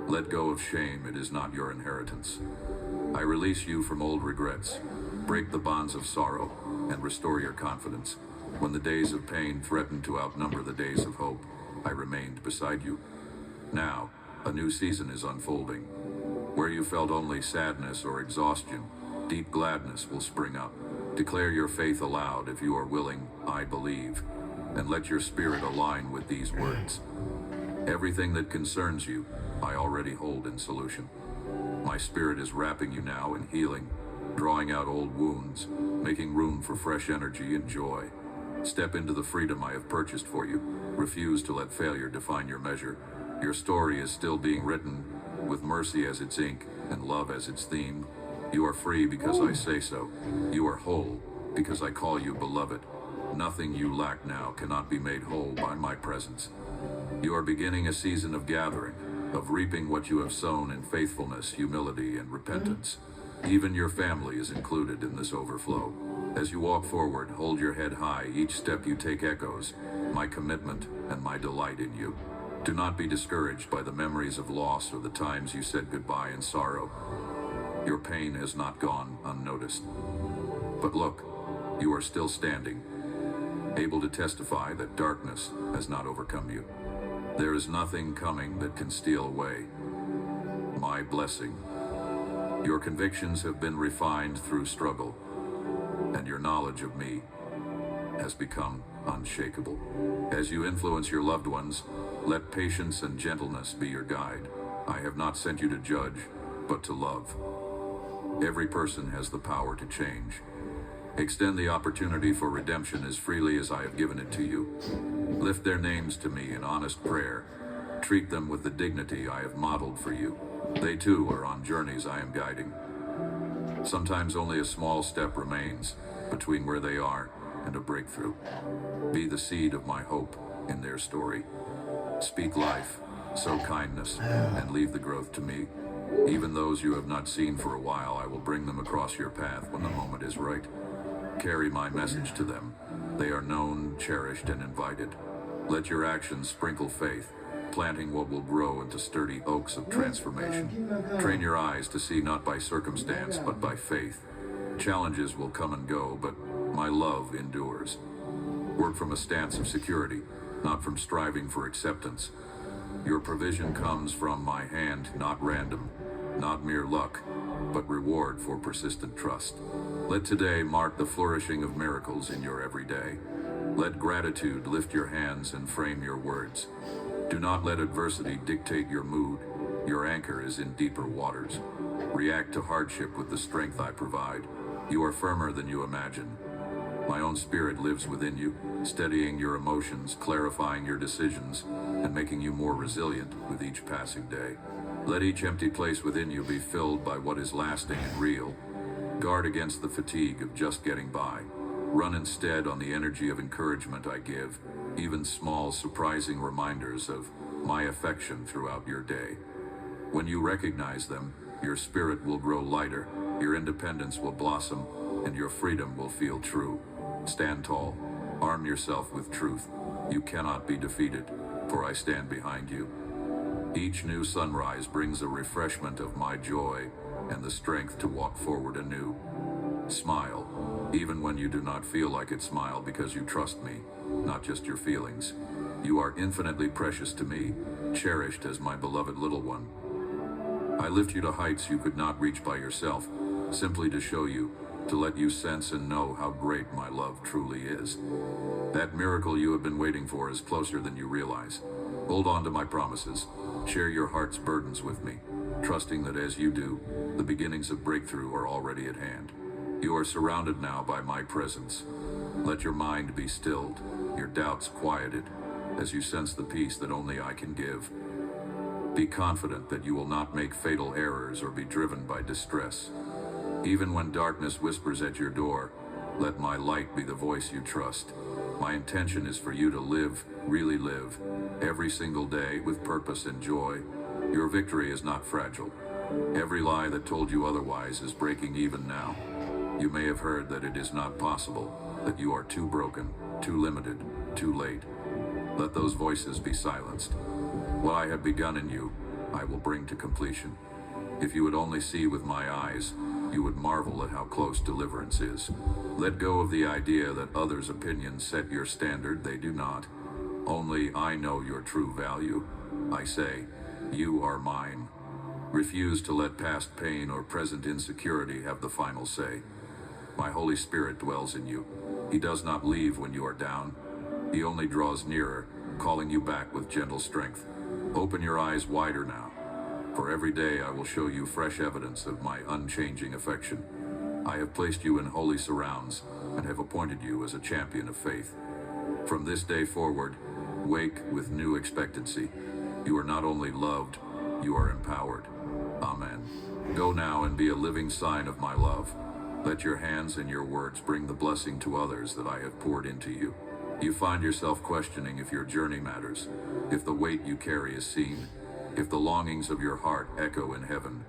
Let go of shame, it is not your inheritance. I release you from old regrets, break the bonds of sorrow, and restore your confidence. When the days of pain threatened to outnumber the days of hope, I remained beside you. Now, a new season is unfolding. Where you felt only sadness or exhaustion, deep gladness will spring up. Declare your faith aloud if you are willing, I believe, and let your spirit align with these words. Everything that concerns you, I already hold in solution. My spirit is wrapping you now in healing, drawing out old wounds, making room for fresh energy and joy. Step into the freedom I have purchased for you. Refuse to let failure define your measure. Your story is still being written, with mercy as its ink and love as its theme. You are free because I say so. You are whole because I call you beloved. Nothing you lack now cannot be made whole by my presence. You are beginning a season of gathering, of reaping what you have sown in faithfulness, humility, and repentance. Even your family is included in this overflow. As you walk forward, hold your head high. Each step you take echoes my commitment and my delight in you. Do not be discouraged by the memories of loss or the times you said goodbye in sorrow. Your pain has not gone unnoticed. But look, you are still standing, able to testify that darkness has not overcome you. There is nothing coming that can steal away my blessing. Your convictions have been refined through struggle, and your knowledge of me has become unshakable. As you influence your loved ones, let patience and gentleness be your guide. I have not sent you to judge, but to love. Every person has the power to change. Extend the opportunity for redemption as freely as I have given it to you. Lift their names to me in honest prayer. Treat them with the dignity I have modeled for you. They too are on journeys I am guiding. Sometimes only a small step remains between where they are and a breakthrough. Be the seed of my hope in their story. Speak life, sow kindness, and leave the growth to me. Even those you have not seen for a while, I will bring them across your path when the moment is right. Carry my message to them. They are known, cherished, and invited. Let your actions sprinkle faith, planting what will grow into sturdy oaks of transformation. Train your eyes to see not by circumstance, but by faith. Challenges will come and go, but my love endures. Work from a stance of security, not from striving for acceptance. Your provision comes from my hand, not random, not mere luck, but reward for persistent trust. Let today mark the flourishing of miracles in your everyday. Let gratitude lift your hands and frame your words. Do not let adversity dictate your mood. Your anchor is in deeper waters. React to hardship with the strength I provide. You are firmer than you imagine. My own spirit lives within you, steadying your emotions, clarifying your decisions, and making you more resilient with each passing day. Let each empty place within you be filled by what is lasting and real. Guard against the fatigue of just getting by. Run instead on the energy of encouragement I give, even small, surprising reminders of my affection throughout your day. When you recognize them, your spirit will grow lighter, your independence will blossom, and your freedom will feel true. Stand tall. Arm yourself with truth. You cannot be defeated, for I stand behind you. Each new sunrise brings a refreshment of my joy and the strength to walk forward anew. Smile, even when you do not feel like it. Smile because you trust me, not just your feelings. You are infinitely precious to me, cherished as my beloved little one. I lift you to heights you could not reach by yourself, simply to show you, to let you sense and know how great my love truly is. That miracle you have been waiting for is closer than you realize. Hold on to my promises. Share your heart's burdens with me, trusting that as you do, the beginnings of breakthrough are already at hand. You are surrounded now by my presence. Let your mind be stilled, your doubts quieted, as you sense the peace that only I can give. Be confident that you will not make fatal errors or be driven by distress. Even when darkness whispers at your door, let my light be the voice you trust. My intention is for you to live, really live, every single day with purpose and joy. Your victory is not fragile. Every lie that told you otherwise is breaking even now. You may have heard that it is not possible, that you are too broken, too limited, too late. Let those voices be silenced. What I have begun in you, I will bring to completion. If you would only see with my eyes, you would marvel at how close deliverance is. Let go of the idea that others' opinions set your standard. They do not. Only I know your true value. I say, you are mine. Refuse to let past pain or present insecurity have the final say. My Holy Spirit dwells in you. He does not leave when you are down. He only draws nearer, calling you back with gentle strength. Open your eyes wider now. For every day I will show you fresh evidence of my unchanging affection. I have placed you in holy surrounds and have appointed you as a champion of faith. From this day forward, wake with new expectancy. You are not only loved, you are empowered. Amen. Go now and be a living sign of my love. Let your hands and your words bring the blessing to others that I have poured into you. You find yourself questioning if your journey matters, if the weight you carry is seen, if the longings of your heart echo in heaven.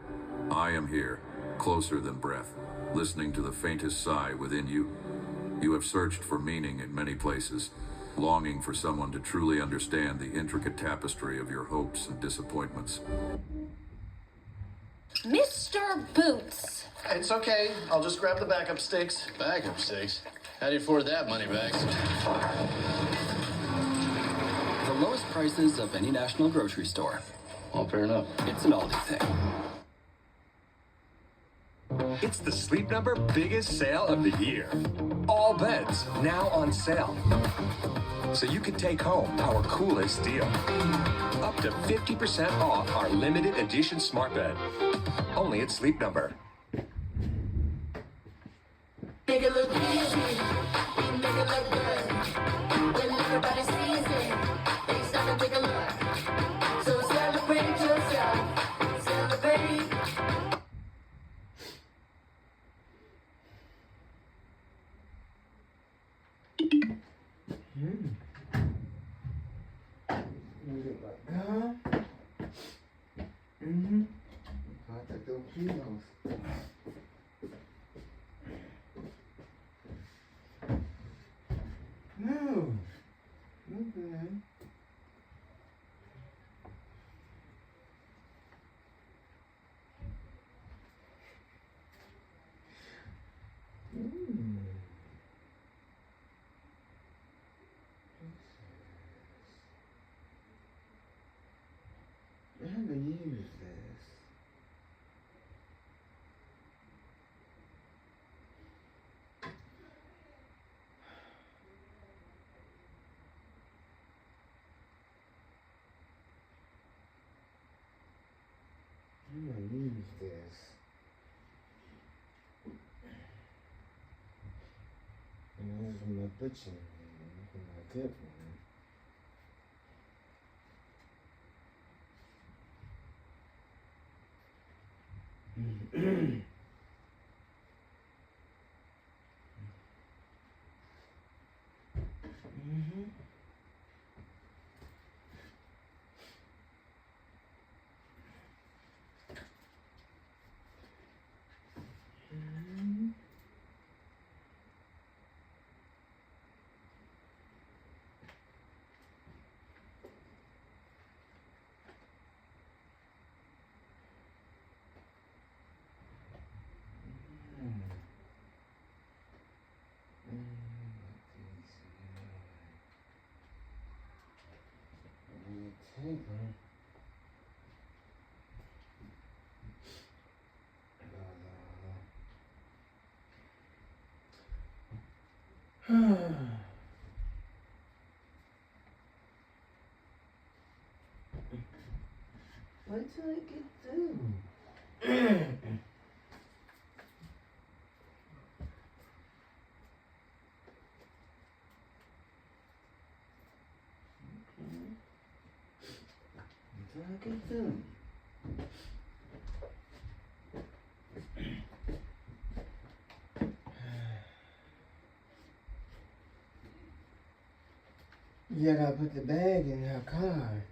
I am here, closer than breath, listening to the faintest sigh within you. You have searched for meaning in many places, longing for someone to truly understand the intricate tapestry of your hopes and disappointments. Mr. Boots. It's okay. I'll just grab the backup stakes. Backup stakes? How do you afford that, Moneybags? The lowest prices of any national grocery store. All fair enough. It's an Aldi thing. It's the Sleep Number biggest sale of the year. All beds now on sale. So you can take home our coolest deal. Up to 50% off our limited edition smart bed. Only at Sleep Number. Make it look easy, make it look good. When everybody sees it, they start to take a look. So celebrate yourself, celebrate. No. Okay. I haven't used this. I'm gonna use this. And this is my butcher. This is my good one. Wait till I get through. Until I get through. Yeah, I gotta put the bag in her car.